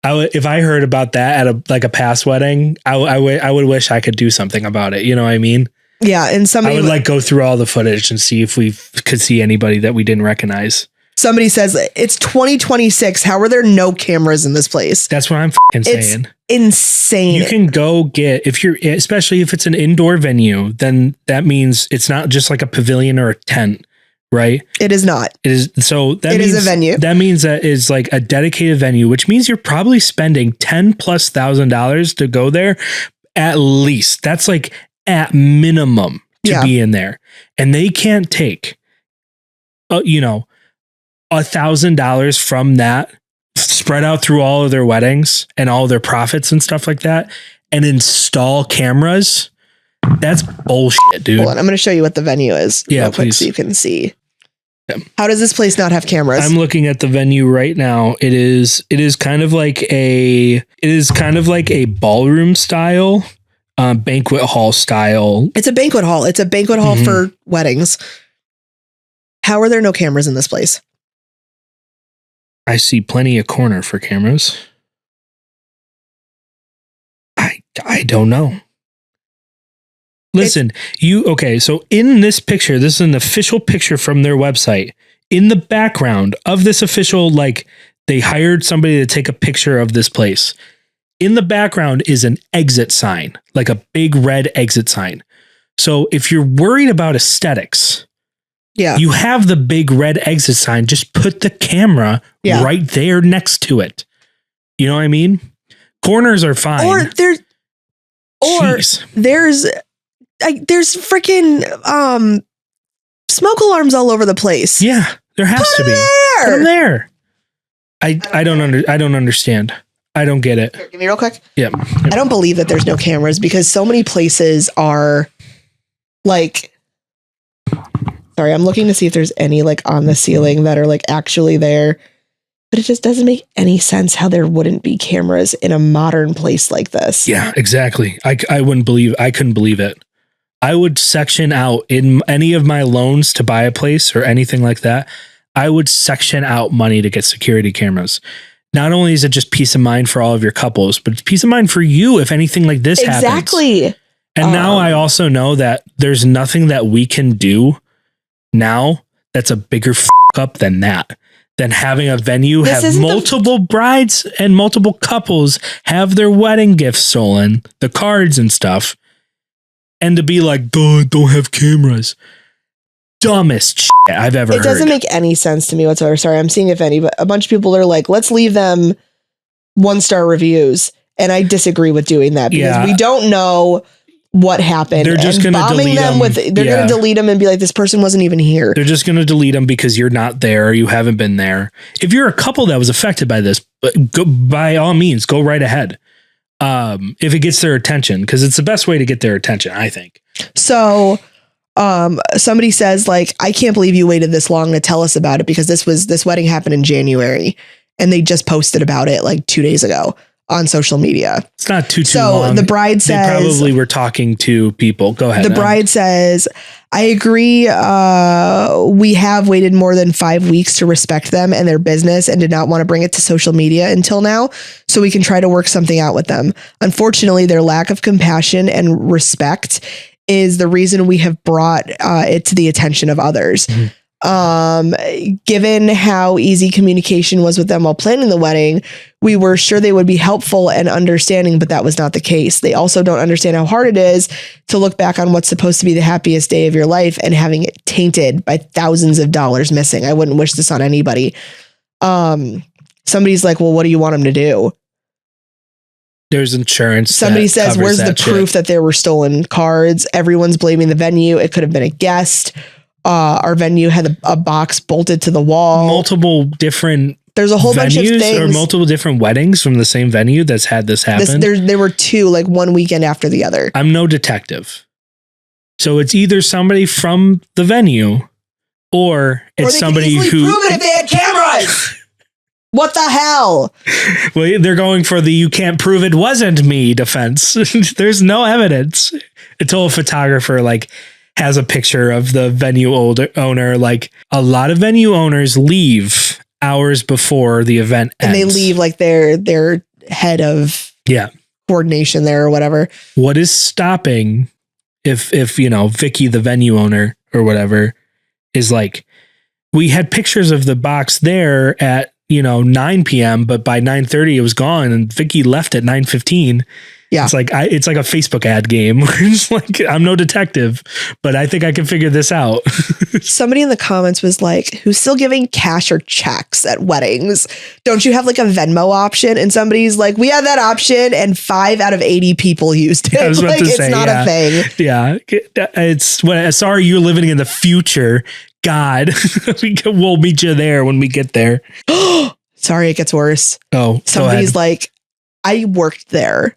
If I heard about that at a past wedding, I would wish I could do something about it. You know what I mean? Yeah. And somebody I would go through all the footage and see if we could see anybody that we didn't recognize. Somebody says it's 2026. How are there no cameras in this place? That's what I'm saying. Insane. You can go get, especially if it's an indoor venue, then that means it's not just like a pavilion or a tent, right? It is not. It is. So that means is a venue. That means that is like a dedicated venue, which means you're probably spending $10,000+ to go there. At least that's like at minimum to be in there, and they can't take, $1,000 from that, spread out through all of their weddings and all their profits and stuff like that, and install cameras. That's bullshit, dude. Hold on, I'm going to show you what the venue is. Yeah, real quick, please. so you can see. Yeah. How does this place not have cameras? I'm looking at the venue right now. It is kind of like a ballroom style, banquet hall style. It's a banquet hall. It's a banquet hall for weddings. How are there no cameras in this place? I see plenty of corner for cameras. I don't know. Listen, so in this picture, this is an official picture from their website. In the background of this official, like, they hired somebody to take a picture of this place. In the background is an exit sign, like a big red exit sign. So if you're worried about aesthetics, you have the big red exit sign. Just put the camera right there next to it. You know what I mean? Corners are fine. Or there's freaking smoke alarms all over the place. Yeah, there has to be. Put them there. I don't understand. I don't get it. Here, give me real quick. Yep. I don't believe that there's no cameras because so many places are like, sorry, I'm looking to see if there's any like on the ceiling that are like actually there, but it just doesn't make any sense how there wouldn't be cameras in a modern place like this. Yeah, exactly. I couldn't believe it. I would section out in any of my loans to buy a place or anything like that. I would section out money to get security cameras. Not only is it just peace of mind for all of your couples, but it's peace of mind for you if anything like this happens. Exactly. And now I also know that there's nothing that we can do now that's a bigger f up than that. Than having a venue have multiple brides and multiple couples have their wedding gifts stolen, the cards and stuff, and to be like, don't have cameras. Dumbest shit I've ever heard. It doesn't make any sense to me whatsoever. Sorry, I'm seeing if any, but a bunch of people are like, let's leave them 1-star reviews. And I disagree with doing that because we don't know what happened. They're just going to delete them. They're going to delete them and be like, this person wasn't even here. They're just going to delete them because you're not there. You haven't been there. If you're a couple that was affected by this, by all means, go right ahead. If it gets their attention, because it's the best way to get their attention, I think. So somebody says like, I can't believe you waited this long to tell us about it because this wedding happened in January and they just posted about it like 2 days ago on social media. It's not too long. The bride says, they probably were talking to people. Go ahead. The bride says, I agree. We have waited more than 5 weeks to respect them and their business and did not want to bring it to social media until now. So we can try to work something out with them. Unfortunately, their lack of compassion and respect is the reason we have brought it to the attention of others. Mm-hmm. Given how easy communication was with them while planning the wedding, we were sure they would be helpful and understanding, but that was not the case. They also don't understand how hard it is to look back on what's supposed to be the happiest day of your life and having it tainted by thousands of dollars missing. I wouldn't wish this on anybody. Somebody's like, well, what do you want them to do? There's insurance. Somebody says, where's the proof that there were stolen cards? Everyone's blaming the venue. It could have been a guest. Our venue had a box bolted to the wall. Multiple different There's a whole bunch of things. Or multiple different weddings from the same venue that's had this happen. There were two, like one weekend after the other. I'm no detective. So it's either somebody from the venue or it's somebody who... prove it if they had cameras! What the hell? Well, they're going for the you can't prove it wasn't me defense. There's no evidence until a photographer like has a picture of the venue owner. Like a lot of venue owners leave hours before the event ends. And they leave like their head of coordination there or whatever. What is stopping if Vicky, the venue owner or whatever, is like, we had pictures of the box there at 9 p.m. but by 9:30 it was gone and Vicky left at 9:15. Yeah. It's like a Facebook ad game. It's like, I'm no detective, but I think I can figure this out. Somebody in the comments was like, who's still giving cash or checks at weddings? Don't you have like a Venmo option? And somebody's like, we have that option and 5 out of 80 people used it. I was about to say, it's not a thing. Yeah. Sorry, you're living in the future. God, we'll meet you there when we get there. Sorry, it gets worse. Oh, somebody's like, I worked there.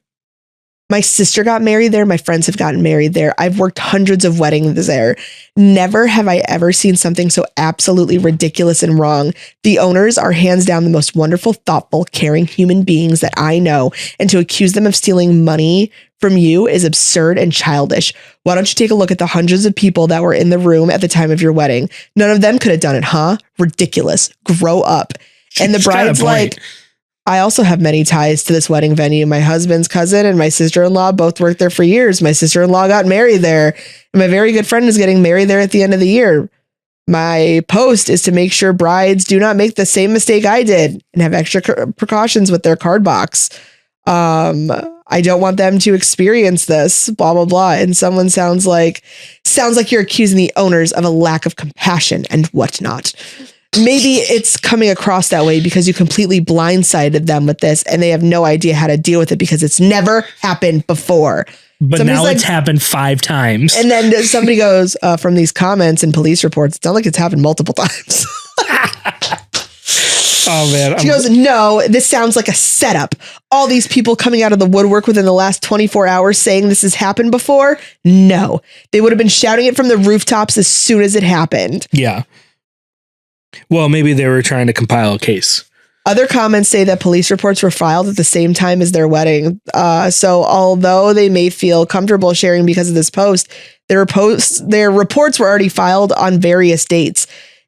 My sister got married there. My friends have gotten married there. I've worked hundreds of weddings there. Never have I ever seen something so absolutely ridiculous and wrong. The owners are hands down the most wonderful, thoughtful, caring human beings that I know. And to accuse them of stealing money from you is absurd and childish. Why don't you take a look at the hundreds of people that were in the room at the time of your wedding? None of them could have done it, huh? Ridiculous. Grow up. And the She's got a bride's point. like, I also have many ties to this wedding venue. My husband's cousin and my sister-in-law both worked there for years. My sister-in-law got married there. And my very good friend is getting married there at the end of the year. My post is to make sure brides do not make the same mistake I did and have extra precautions with their card box. I don't want them to experience this, blah, blah, blah. And someone sounds like you're accusing the owners of a lack of compassion and whatnot. Maybe it's coming across that way because you completely blindsided them with this and they have no idea how to deal with it because it's never happened before. But Somebody's now it's happened 5 times. And then somebody goes, from these comments and police reports, it's not like it's happened multiple times. Oh, man. She goes, no, this sounds like a setup. All these people coming out of the woodwork within the last 24 hours saying this has happened before. No, they would have been shouting it from the rooftops as soon as it happened. Yeah. Well, maybe they were trying to compile a case. Other comments say that police reports were filed at the same time as their wedding. So although they may feel comfortable sharing because of this post, their reports were already filed on various dates.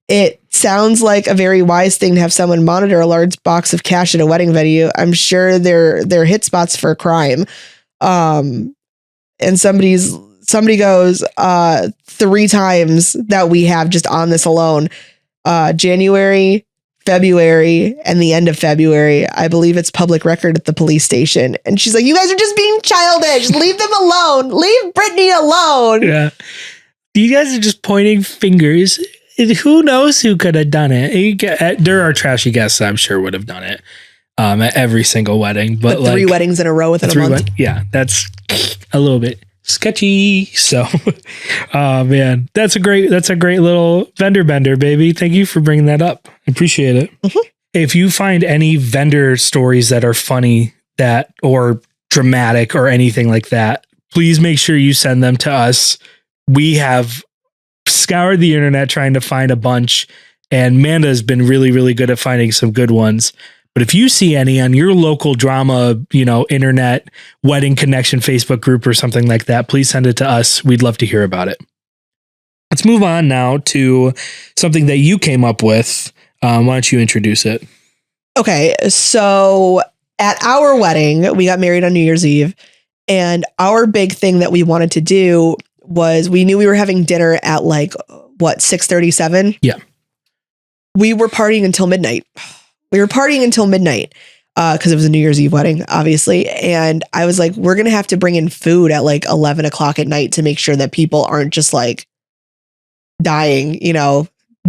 It sounds like a very wise thing to have someone monitor a large box of cash at a wedding venue. I'm sure they're hit spots for crime. And somebody goes 3 times that we have just on this alone. January, February, and the end of February. I believe it's public record at the police station. And she's like, you guys are just being childish. Leave them alone. Leave Brittany alone. Yeah. You guys are just pointing fingers. Who knows who could have done it? There are trashy guests I'm sure would have done it at every single wedding. But 3 weddings in a row within a month. Yeah, that's a little bit sketchy. So, man, that's a great little vendor bender, baby. Thank you for bringing that up. I appreciate it. Mm-hmm. If you find any vendor stories that are funny or dramatic or anything like that, please make sure you send them to us. We have scoured the internet trying to find a bunch, and Manda has been really, really good at finding some good ones. But if you see any on your local drama, internet wedding connection Facebook group or something like that, please send it to us. We'd love to hear about it. Let's move on now to something that you came up with. Why don't you introduce it? Okay, so at our wedding, we got married on New Year's Eve, and our big thing that we wanted to do was we knew we were having dinner at 6:37? Yeah. We were partying until midnight. Because it was a New Year's Eve wedding, obviously. And I was like, we're going to have to bring in food at 11 o'clock at night to make sure that people aren't just dying,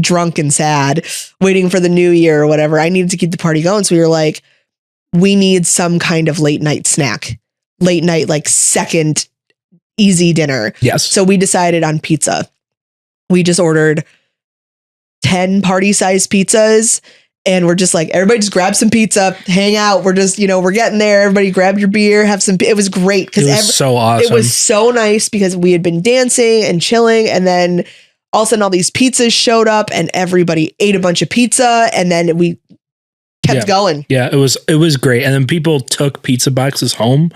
drunk and sad, waiting for the new year or whatever. I needed to keep the party going. So we were like, we need some kind of late night snack, late night, second easy dinner. Yes. So we decided on pizza. We just ordered 10 party sized pizzas. And we're just everybody just grab some pizza, hang out. We're just, we're getting there. Everybody grab your beer, have some. It was great because it was so awesome. It was so nice because we had been dancing and chilling. And then all of a sudden all these pizzas showed up and everybody ate a bunch of pizza. And then we kept going. Yeah, it was great. And then people took pizza boxes home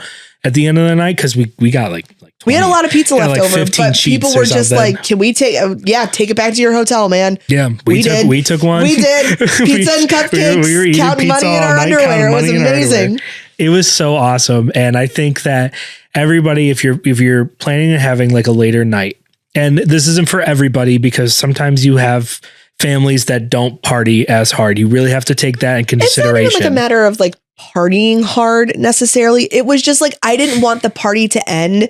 at the end of the night because we got 20, we had a lot of pizza left over, but people were just can we take it back to your hotel, man? Yeah, we took one. We did pizza and cupcakes, we were eating counting pizza money in our underwear. It was amazing. It was so awesome. And I think that everybody, if you're planning on having a later night, and this isn't for everybody because sometimes you have families that don't party as hard. You really have to take that in consideration. It's not even a matter of partying hard necessarily. It was just I didn't want the party to end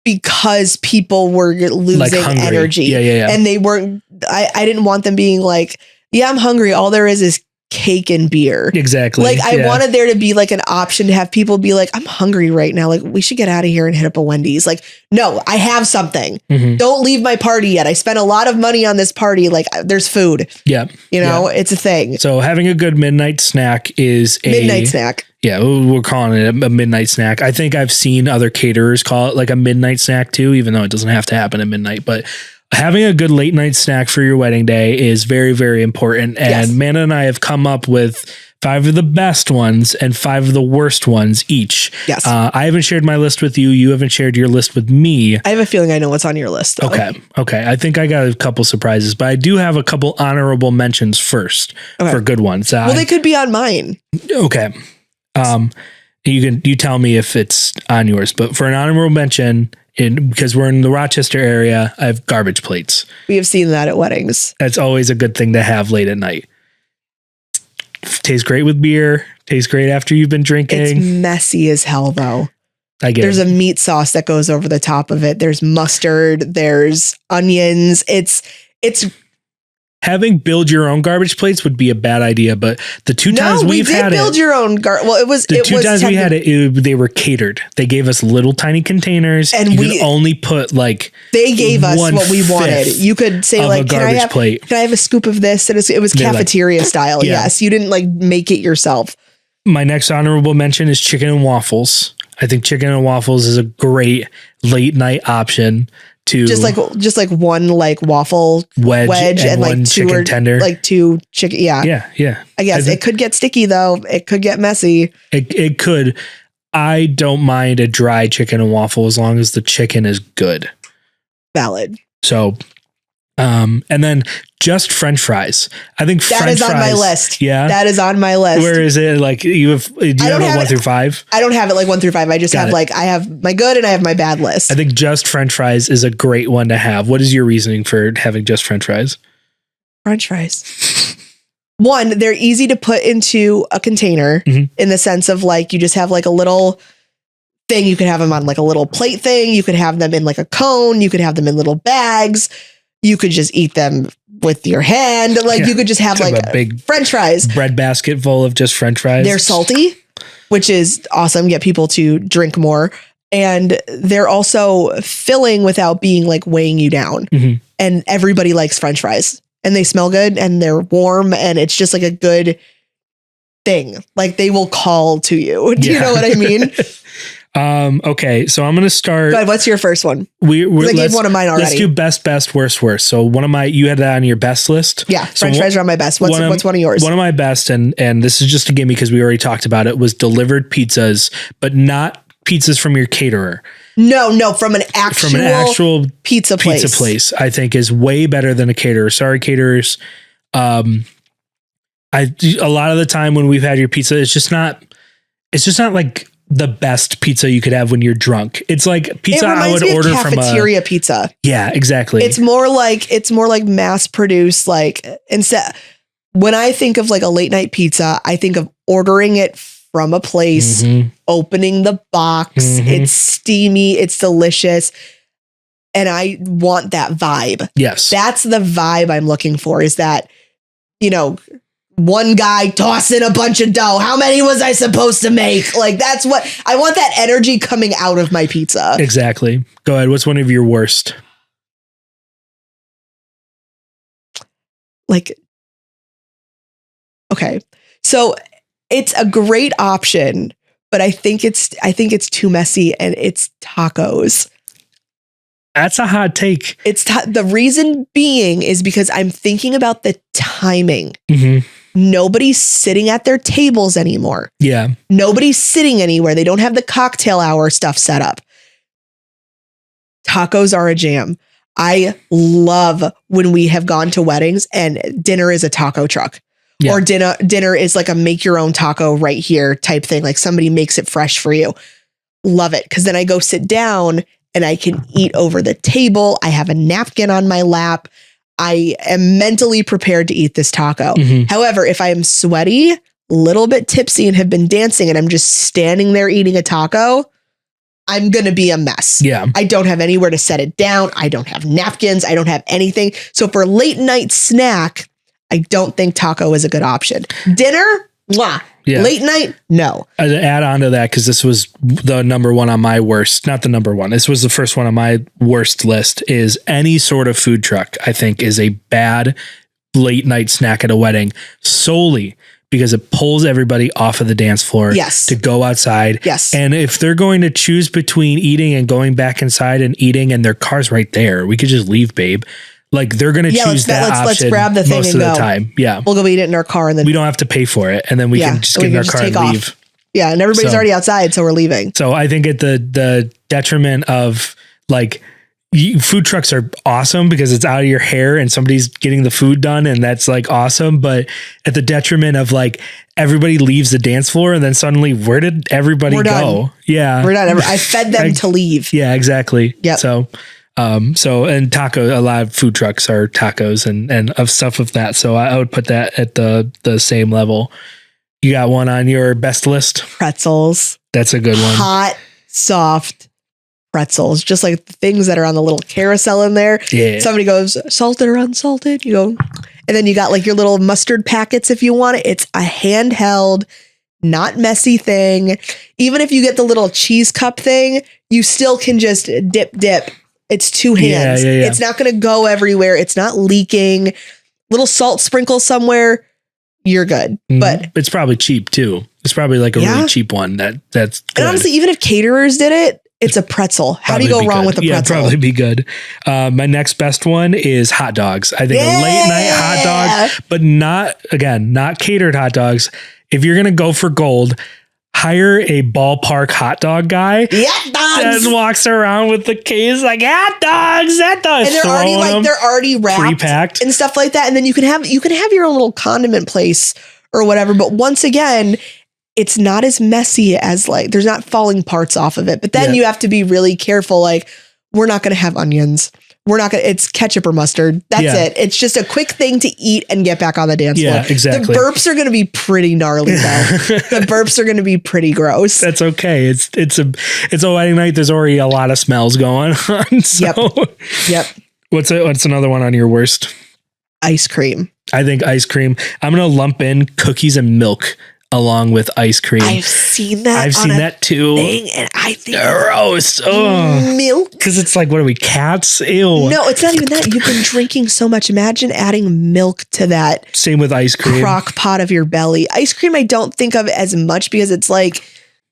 because people were losing energy. Yeah. And they weren't, I didn't want them being I'm hungry. All there is cake and beer. Exactly. I wanted there to be an option to have people be I'm hungry right now. We should get out of here and hit up a Wendy's. No, I have something. Mm-hmm. Don't leave my party yet. I spent a lot of money on this party. There's food. Yeah. It's a thing. So having a good midnight snack is midnight snack. Yeah, we're calling it a midnight snack. I think I've seen other caterers call it a midnight snack too, even though it doesn't have to happen at midnight. But having a good late night snack for your wedding day is very, very important. And Yes. Manda and I have come up with 5 of the best ones and 5 of the worst ones each. Yes. I haven't shared my list with you. You haven't shared your list with me. I have a feeling I know what's on your list, though. Okay. I think I got a couple surprises, but I do have a couple honorable mentions first for good ones. Well, they could be on mine. Okay. You tell me if it's on yours, but for an honorable mention, because we're in the Rochester area, I have garbage plates. We have seen that at weddings. That's always a good thing to have late at night. Tastes great with beer. Tastes great after you've been drinking. It's messy as hell, though. I get There's it. a meat sauce that goes over the top of it. There's mustard. There's onions. It's Having build your own garbage plates would be a bad idea, but the two times we we've did had build it, your own well, it was the two times we had it, they were catered. They gave us little tiny containers, And you we- could only put like They gave us what we 1/5 wanted. You could say of like, a can garbage plate. I have a scoop of this? And it was They're like- cafeteria style. Yeah. Yes. You didn't like make it yourself. My next honorable mention is chicken and waffles. I think chicken and waffles is a great late night option to Just like one like waffle wedge and like one two chicken or tender. like 2 chicken. Yeah. Yeah. I guess it could get sticky though. It could get messy. It could. I don't mind a dry chicken and waffle as long as the chicken is good. Valid. So, and then just French fries. I think That French is on fries, my list. Yeah. That is on my list. Where is it? Like do you have don't it have 1 it. through 5? I don't have it like 1 through 5. I just Got have it. like I have my good and I have my bad list. I think just French fries is a great one to have. What is your reasoning for having just French fries? French fries. One, they're easy to put into a container Mhm. in the sense of like you just have like a little thing. You could have them on like a little plate thing. You could have them in like a cone. You could have them in little bags. You could just eat them with your hand. Like Yeah. you could just have Just like have a big French fries. bread basket full of just French fries. They're salty, which is awesome. Get people to drink more. And they're also filling without being like weighing you down. Mhm. And everybody likes French fries and they smell good and they're warm and it's just like a good thing. Like they will call to you. Do you know what I mean? Okay, so I'm gonna start. Go ahead, what's your first one? We're I gave one of mine Let's already. do best, worst. So one of my, you had that on your best list. Yeah, So French fries are on my best. What's one of yours? One of my best, and this is just a gimme because we already talked about it, was delivered pizzas, but not pizzas from your caterer. No, from an actual pizza place. I think is way better than a caterer. Sorry, caterers. A lot of the time when we've had your pizza, it's just not like the best pizza you could have when you're drunk. It's like pizza I would order from cafeteria pizza. Yeah, exactly. It's more like mass produced. Like instead, when I think of like a late night pizza, I think of ordering it from a place, opening the box. It's steamy, it's delicious, and I want that vibe. Yes, That's the vibe I'm looking for. Is that one guy tossing a bunch of dough. How many was I supposed to make? Like, that's what I want, that energy coming out of my pizza. exactly. Go ahead. What's one of your worst? Like, okay. So it's a great option, but I think it's too messy and it's tacos. That's a hot take. The reason being is because I'm thinking about the timing. Mm-hmm. Nobody's sitting at their tables anymore. Yeah. Nobody's sitting anywhere. They don't have the cocktail hour stuff set up. Tacos are a jam. I love when we have gone to weddings and dinner is a taco truck. Yeah. Or dinner is like a make your own taco right here type thing. Like somebody makes it fresh for you. Love it. Because then I go sit down and I can eat over the table. I have a napkin on my lap. I am mentally prepared to eat this taco. Mm-hmm. However, if I am sweaty, a little bit tipsy and have been dancing and I'm just standing there eating a taco, I'm going to be a mess. Yeah. I don't have anywhere to set it down. I don't have napkins. I don't have anything. So for late night snack, I don't think taco is a good option. Dinner, mwah. Yeah. Late night, no. I'd add on to that, because this was the number one on my worst, not the number one. This was the first one on my worst list, is any sort of food truck, I think, is a bad late night snack at a wedding, solely because it pulls everybody off of the dance floor Yes. to go outside. Yes. And if they're going to choose between eating and going back inside and eating, and their car's right there, we could just leave, babe. Like they're going to choose that option. Let's grab the thing most and of the go. time. Yeah. We'll go eat it in our car and then We don't have to pay for it. And then we can just get in our car and leave. Yeah. And everybody's already outside. So we're leaving. So I think at the detriment of like, food trucks are awesome because it's out of your hair and somebody's getting the food done, and that's like awesome. But at the detriment of like everybody leaves the dance floor and then suddenly where did everybody go? Done. Yeah, we're done. I fed them to leave. Yeah, exactly. Yeah. So, and a lot of food trucks are tacos and of stuff of that. So I would put that at the same level. You got one on your best list? Pretzels. That's a good one. Hot, soft pretzels, just like the things that are on the little carousel in there. Yeah. Somebody goes, salted or unsalted? You go, and then you got like your little mustard packets if you want it. It's a handheld, not messy thing. Even if you get the little cheese cup thing, you still can just dip. It's two hands. Yeah. It's not going to go everywhere. It's not leaking. Little salt sprinkle somewhere, you're good. But it's probably cheap too. It's probably like a really cheap one that's good. And honestly, even if caterers did it, it's a pretzel. How do you go wrong with a pretzel? Yeah, probably be good. My next best one is hot dogs. I think a late night hot dog, but not catered hot dogs. If you're going to go for gold, hire a ballpark hot dog guy that walks around with the case like hot dogs. And they're already wrapped pre-packed and stuff like that. And then you can have your own little condiment place or whatever. But once again, it's not as messy as like, there's not falling parts off of it. But then you have to be really careful. Like, we're not going to have onions. It's ketchup or mustard. That's it. It's just a quick thing to eat and get back on the dance floor. Yeah, exactly. The burps are going to be pretty gnarly though. The burps are going to be pretty gross. That's okay. It's a wedding night. There's already a lot of smells going on. So. Yep. What's another one on your worst? Ice cream. I think ice cream. I'm going to lump in cookies and milk along with ice cream. I've seen that. I've seen that too. And I think gross. Milk. Because it's like, what are we, cats? Ew. No, it's not even that. You've been drinking so much. Imagine adding milk to that. Same with ice cream. Crock pot of your belly. Ice cream, I don't think of as much because it's like,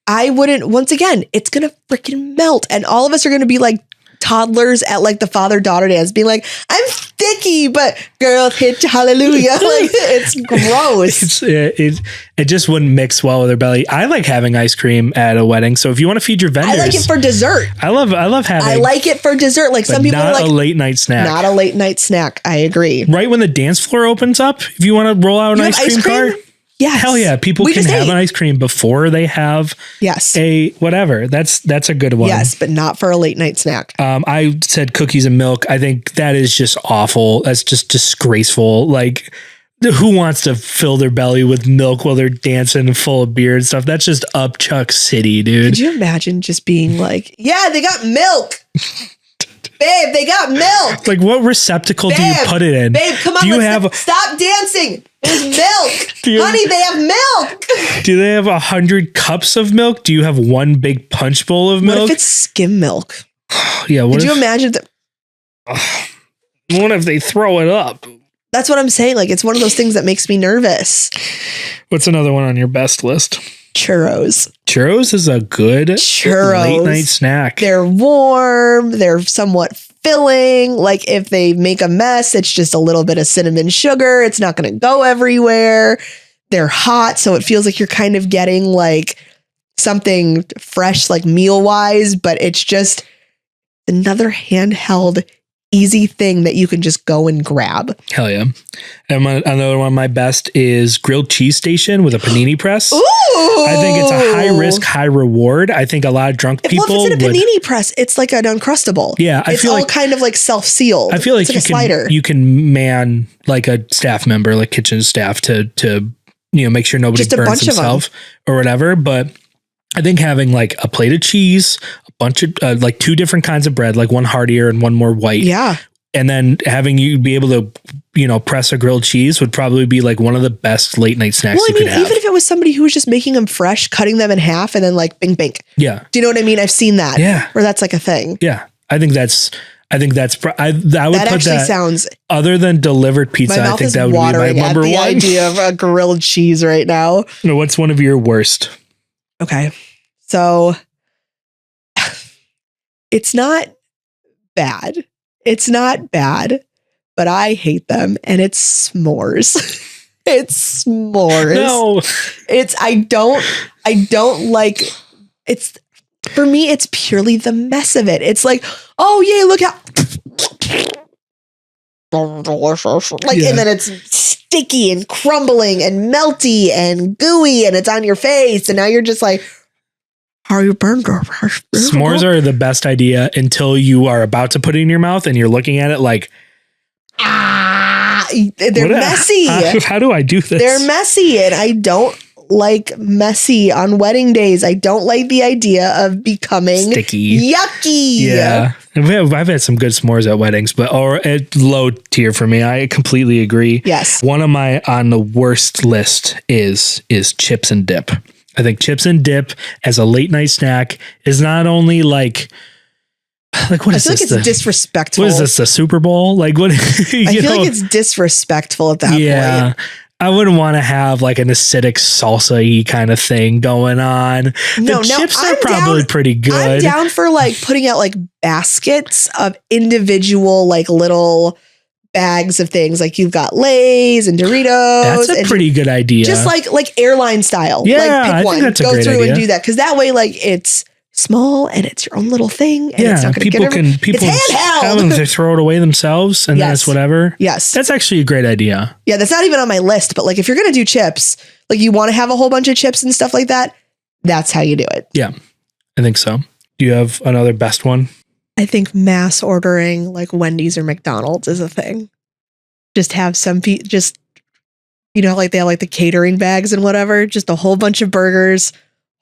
once again, it's going to freaking melt. And all of us are going to be like toddlers at like the father-daughter dance being like, I'm sticky, but girl hit hallelujah. Like, it's gross. It just wouldn't mix well with their belly. I like having ice cream at a wedding. So if you want to feed your vendors, I like it for dessert. I love having. I like it for dessert. Like some people are like, not a late night snack. Not a late night snack. I agree. Right when the dance floor opens up, if you want to roll out an ice cream car. Yes. Hell yeah. People can have an ice cream before they have a whatever. That's a good one. Yes, but not for a late night snack. I said cookies and milk. I think that is just awful. That's just disgraceful. Like, who wants to fill their belly with milk while they're dancing full of beer and stuff? That's just Upchuck City, dude. Could you imagine just being like, yeah, they got milk. Babe, they got milk. Like, what receptacle do you put it in? Babe, come on, stop dancing. There's milk. Honey, they have milk. Do they have 100 cups of milk? Do you have one big punch bowl of milk? What if it's skim milk? Yeah. Could you imagine that? What if they throw it up? That's what I'm saying. Like, it's one of those things that makes me nervous. What's another one on your best list? Churros. Churros is a good late night snack. They're warm. They're somewhat filling. Like, if they make a mess, it's just a little bit of cinnamon sugar. It's not going to go everywhere. They're hot. So it feels like you're kind of getting like something fresh, like meal wise, but it's just another handheld easy thing that you can just go and grab. Hell yeah. And another one of my best is grilled cheese station with a panini press. Ooh. I think it's a high risk, high reward. I think a lot of drunk people. Well, if it's in a panini press, it's like an Uncrustable. Yeah. It's all kind of like self-sealed. I feel like you can man like a staff member, like kitchen staff to make sure nobody burns themselves or whatever. But I think having like a plate of cheese, a bunch of like two different kinds of bread, like one heartier and one more white. Yeah. And then having you be able to, press a grilled cheese would probably be like one of the best late night snacks you could have. Even if it was somebody who was just making them fresh, cutting them in half and then like bing, bing. Yeah. Do you know what I mean? I've seen that. Yeah. Where that's like a thing. Yeah. I think that's I think that's I would That put actually that sounds. other than delivered My pizza. I mouth think is that would be my watering at number the one. idea of a grilled cheese right now. No, what's one of your worst? Okay, so it's not bad. It's not bad, but I hate them, and it's s'mores. It's s'mores. No, I don't like. It's for me. It's purely the mess of it. It's like, oh yay, look how delicious. Like, Yeah. and then it's sticky and crumbling and melty and gooey, and it's on your face, and now you're just like, are you burned? s'mores are the best idea until you are about to put it in your mouth and you're looking at it like, they're messy. How do I do this? They're messy, and I don't like messy on wedding days. I don't like the idea of becoming sticky. yucky. Yeah. I've had some good s'mores at weddings, but or at low tier for me. I completely agree. Yes. One of my on the worst list is chips and dip. I think chips and dip as a late night snack is not only like what is I feel this? like it's disrespectful. What is this? The Super Bowl? Like what? I feel like it's disrespectful at that point. I wouldn't want to have like an acidic salsa-y kind of thing going on. No, chips are I'm probably down, pretty good. I'm down for like putting out like baskets of individual like little bags of things. Like you've got Lay's and Doritos. That's a pretty good idea. Just like airline style. Yeah, like I pick think one, that's a go great through idea. and do that. Because that way, like it's small and it's your own little thing. And it's not going to people get can people it's handheld. have them to throw it away themselves and then Yes. it's whatever. Yes. That's actually a great idea. Yeah, that's not even on my list. But like if you're going to do chips, like you want to have a whole bunch of chips and stuff like that, that's how you do it. Yeah, I think so. Do you have another best one? I think mass ordering like Wendy's or McDonald's is a thing. Just have some just, you know, like they have like the catering bags and whatever, just a whole bunch of burgers,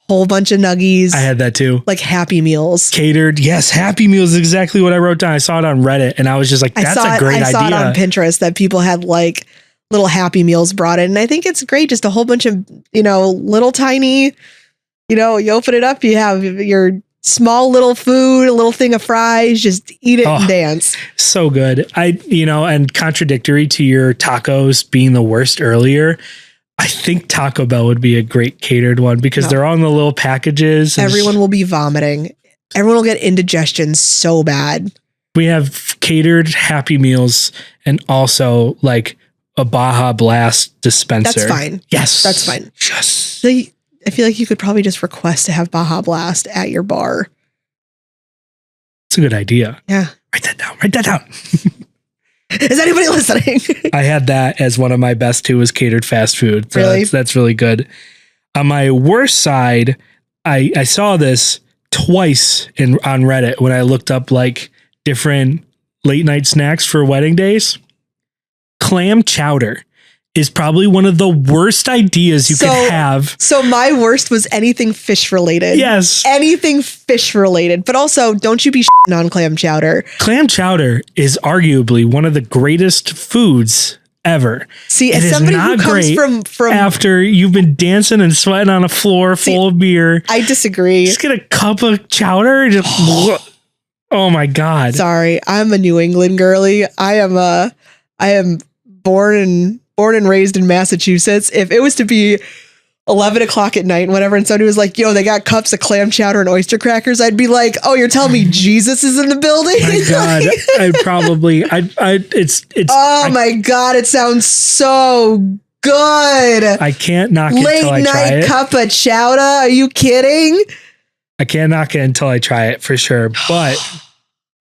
whole bunch of nuggies. I had that too. Like Happy Meals. Catered. Yes, Happy Meals is exactly what I wrote down. I saw it on Reddit and I was just like, that's a great idea. I saw it on Pinterest that people had like little Happy Meals brought in. And I think it's great. Just a whole bunch of, you know, little tiny, you know, you open it up, you have your small little food, a little thing of fries, just eat it and dance. So good. And contradictory to your tacos being the worst earlier, I think Taco Bell would be a great catered one because they're on the little packages. Everyone will be vomiting. Everyone will get indigestion so bad. We have catered Happy Meals and also like a Baja Blast dispenser. That's fine. Yes. That's fine. Yes. So I feel like you could probably just request to have Baja Blast at your bar. It's a good idea. Yeah. Write that down. Write that down. Is anybody listening? I had that as one of my best too, was catered fast food. So Really? that's really good. On my worst side, I saw this twice on Reddit when I looked up like different late night snacks for wedding days. Clam chowder is probably one of the worst ideas you could have. So my worst was anything fish related. Yes. Anything fish related. But also, don't you be shitting on clam chowder. Clam chowder is arguably one of the greatest foods ever. See, It as is somebody not who comes great from after you've been dancing and sweating on a floor full of beer. I disagree. Just get a cup of chowder and just oh my God. Sorry, I'm a New England girly. I am born and raised in Massachusetts. If it was to be 11 o'clock at night and whatever, and somebody was like, yo, they got cups of clam chowder and oyster crackers, I'd be like, oh, you're telling me Jesus is in the building? My God, my God, it sounds so good. I can't knock it until I Late try night it. cup of chowder. Are you kidding? I can't knock it until I try it for sure. But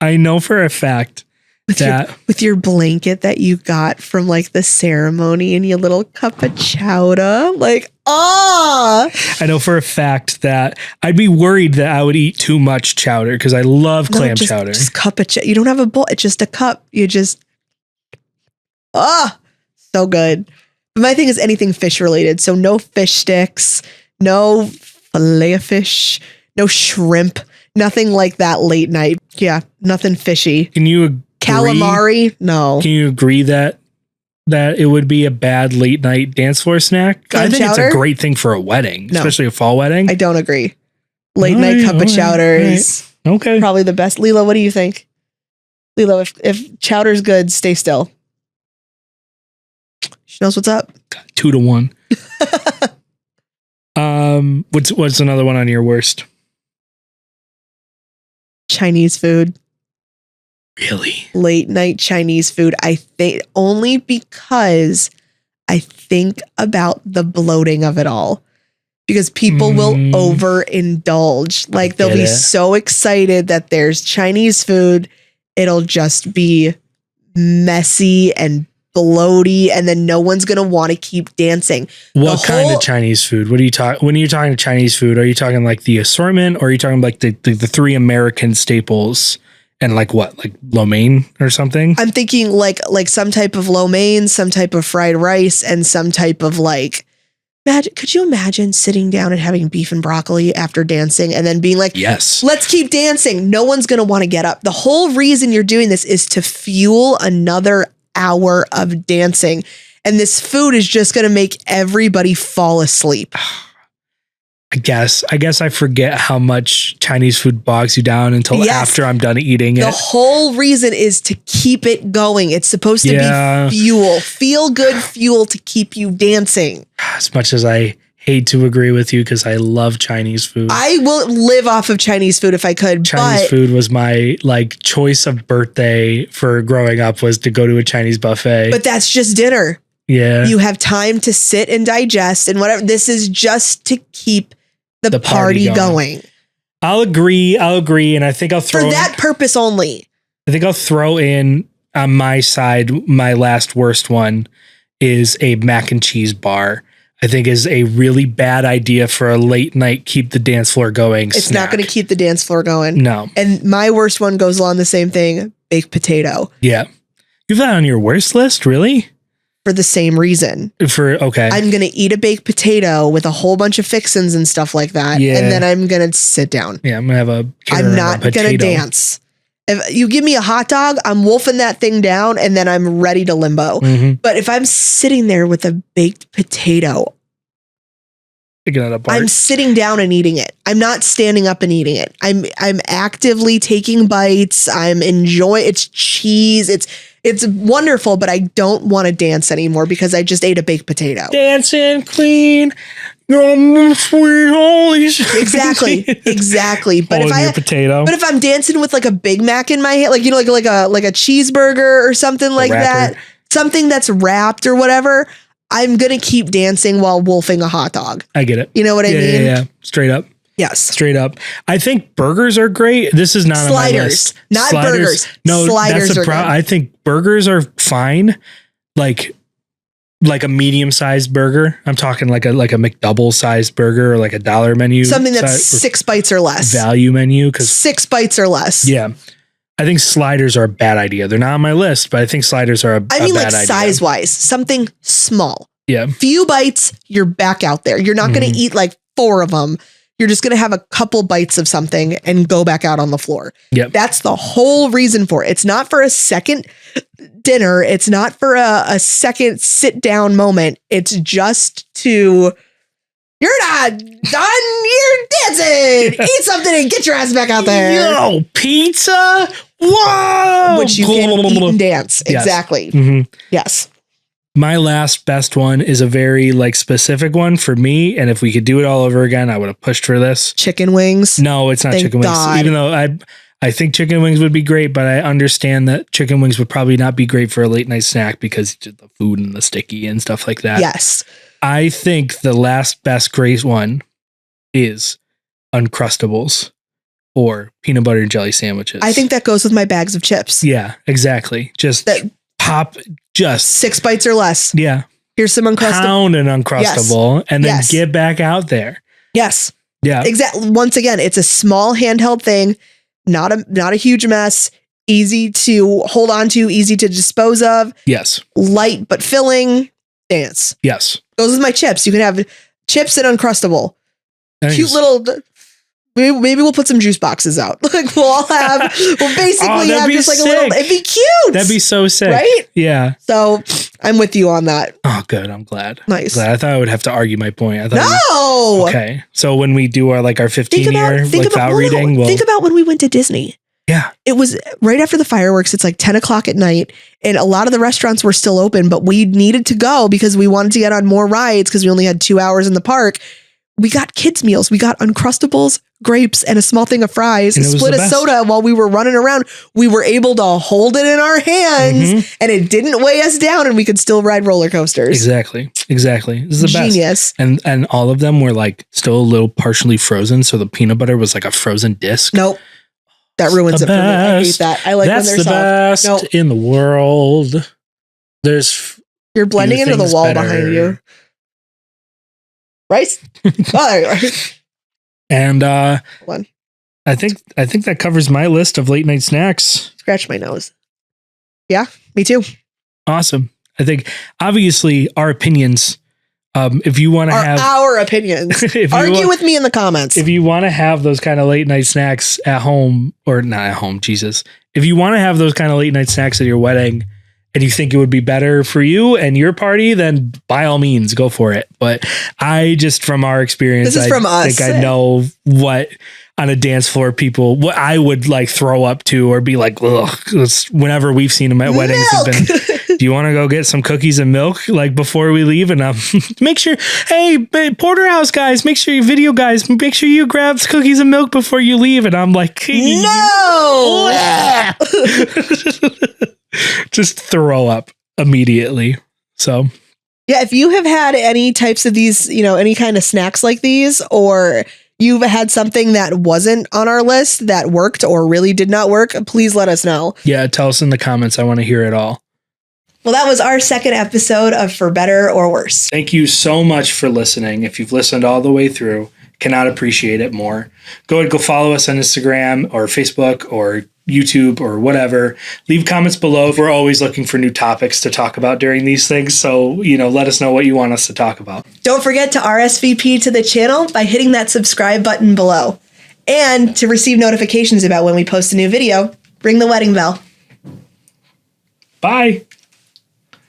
I know for a fact with your blanket that you got from like the ceremony and your little cup of chowder, like, I know for a fact that I'd be worried that I would eat too much chowder because I love clam chowder. Just cup of chowder. You don't have a bowl. It's just a cup. You just, so good. But my thing is anything fish related. So no fish sticks, no fillet of fish, no shrimp, nothing like that late night. Yeah, nothing fishy. Can you agree? Calamari? No. Can you agree that it would be a bad late night dance floor snack? Clam I think chowder? it's a great thing for a wedding, No. especially a fall wedding. I don't agree. Late night cup of chowder is okay. probably the best. Leela, what do you think? Lilo, if chowder's good, stay still. She knows what's up. 2-1. What's another one on your worst? Chinese food. Really? Late night Chinese food. I think only because I think about the bloating of it all. Because people will overindulge. Like they'll be so excited that there's Chinese food. It'll just be messy and bloaty, and then no one's going to want to keep dancing. What kind of Chinese food? What are you talking? When you're talking Chinese food, are you talking like the assortment, or are you talking like the 3 American staples and like what, like lo mein or something? I'm thinking like some type of lo mein, some type of fried rice, and some type of like. Could you imagine sitting down and having beef and broccoli after dancing and then being like, yes, let's keep dancing. No one's going to want to get up. The whole reason you're doing this is to fuel another hour of dancing. And this food is just going to make everybody fall asleep. I guess I forget how much Chinese food bogs you down until after I'm done eating it. The whole reason is to keep it going. It's supposed to be fuel, feel good fuel to keep you dancing. As much as I hate to agree with you because I love Chinese food. I will live off of Chinese food if I could. Chinese food was my like choice of birthday for growing up, was to go to a Chinese buffet. But that's just dinner. Yeah. You have time to sit and digest and whatever. This is just to keep the party going. I'll agree. And I think I'll throw for that purpose only. I think I'll throw in on my side, my last worst one is a mac and cheese bar. I think is a really bad idea for a late night, keep the dance floor going. It's not going to keep the dance floor going. No. And my worst one goes along the same thing. Baked potato. Yeah. You have that on your worst list? Really? For the same reason. Okay. I'm going to eat a baked potato with a whole bunch of fixins and stuff like that. Yeah. And then I'm going to sit down. Yeah, I'm going to have I'm not going to dance. If you give me a hot dog, I'm wolfing that thing down and then I'm ready to limbo. Mm-hmm. But if I'm sitting there with a baked potato, I'm sitting down and eating it. I'm not standing up and eating it. I'm actively taking bites. I'm enjoying. It's cheese. It's wonderful, but I don't want to dance anymore because I just ate a baked potato. Dancing clean. Sweet holy exactly. But if I'm dancing with like a Big Mac in my hand, like like a cheeseburger or something like that, something that's wrapped or whatever, I'm gonna keep dancing while wolfing a hot dog. I get it. You know what I mean? Yeah. Straight up. Yes. Straight up. I think burgers are great. This is not on my list. Not burgers. No, sliders that's a problem. I think burgers are fine. Like a medium-sized burger. I'm talking like a McDouble sized burger or like a $1 menu. Something that's 6 bites or less. Value menu. 6 bites or less. Yeah. I think sliders are a bad idea. They're not on my list, but I think sliders are a bad idea. Size-wise, something small. Yeah. Few bites, you're back out there. You're not going to eat like 4 of them. You're just going to have a couple bites of something and go back out on the floor. Yep. That's the whole reason for it. It's not for a second dinner. It's not for a second sit down moment. It's just to, you're not done. You're dancing. Eat something and get your ass back out there. Yo, pizza. Whoa. Which you can eat and dance. Yes. Exactly. Mm-hmm. Yes. My last best one is a very specific one for me. And if we could do it all over again, I would have pushed for this. Chicken wings. No, it's not chicken wings. Even though I think chicken wings would be great, but I understand that chicken wings would probably not be great for a late night snack because the food and the sticky and stuff like that. Yes. I think the last best great one is Uncrustables or peanut butter and jelly sandwiches. I think that goes with my bags of chips. Yeah, exactly. Just pop 6 bites or less. Yeah. Here's some Uncrustable. Pound an Uncrustable and then get back out there. Yes. Yeah. Exactly. Once again, it's a small handheld thing, not a huge mess, easy to hold on to, easy to dispose of. Yes. Light but filling. Dance. Yes. Goes with my chips. You can have chips and Uncrustable. Cute little. Maybe we'll put some juice boxes out. Like we'll basically have just like a little. It'd be cute. That'd be so sick, right? Yeah. So I'm with you on that. Oh, good. I'm glad. Nice. I thought I would have to argue my point. I thought no. Okay. So when we do our 15 year without reading, think about when we went to Disney. Yeah. It was right after the fireworks. It's like 10 o'clock at night, and a lot of the restaurants were still open, but we needed to go because we wanted to get on more rides because we only had 2 hours in the park. We got kids' meals. We got Uncrustables, grapes, and a small thing of fries, split a soda while we were running around. We were able to hold it in our hands, and it didn't weigh us down, and we could still ride roller coasters. Exactly. This is the Genius. best. And all of them were like still a little partially frozen. So the peanut butter was like a frozen disc. Nope. That ruins it for me. I hate that. I like when they're soft. That's the best in the world. You're blending into the wall behind you. Bryce? Oh, there you are. And One. I think that covers my list of late night snacks. Scratch my nose. Yeah, me too. Awesome. I think obviously our opinions, if you want to have our opinions, argue with me in the comments. If you want to have those kind of late night snacks at home, or not at home, Jesus. If you want to have those kind of late night snacks at your wedding, and you think it would be better for you and your party, then by all means go for it. But I just, from our experience, this is from us. I know what on a dance floor what I would like throw up to or be like, ugh, whenever we've seen them at weddings have been, do you want to go get some cookies and milk like before we leave? And make sure, hey, Porterhouse guys, make sure you video guys, make sure you grab cookies and milk before you leave. And I'm like, no. Just throw up immediately. So yeah, if you have had any types of these, any kind of snacks like these, or you've had something that wasn't on our list that worked or really did not work, please let us know. Yeah, tell us in the comments. I want to hear it all. Well, that was our second episode of For Better or Worse. Thank you so much for listening. If you've listened all the way through, cannot appreciate it more. Go follow us on Instagram or Facebook or YouTube or whatever. Leave comments below. We're always looking for new topics to talk about during these things. So, let us know what you want us to talk about. Don't forget to RSVP to the channel by hitting that subscribe button below. And to receive notifications about when we post a new video, ring the wedding bell. Bye.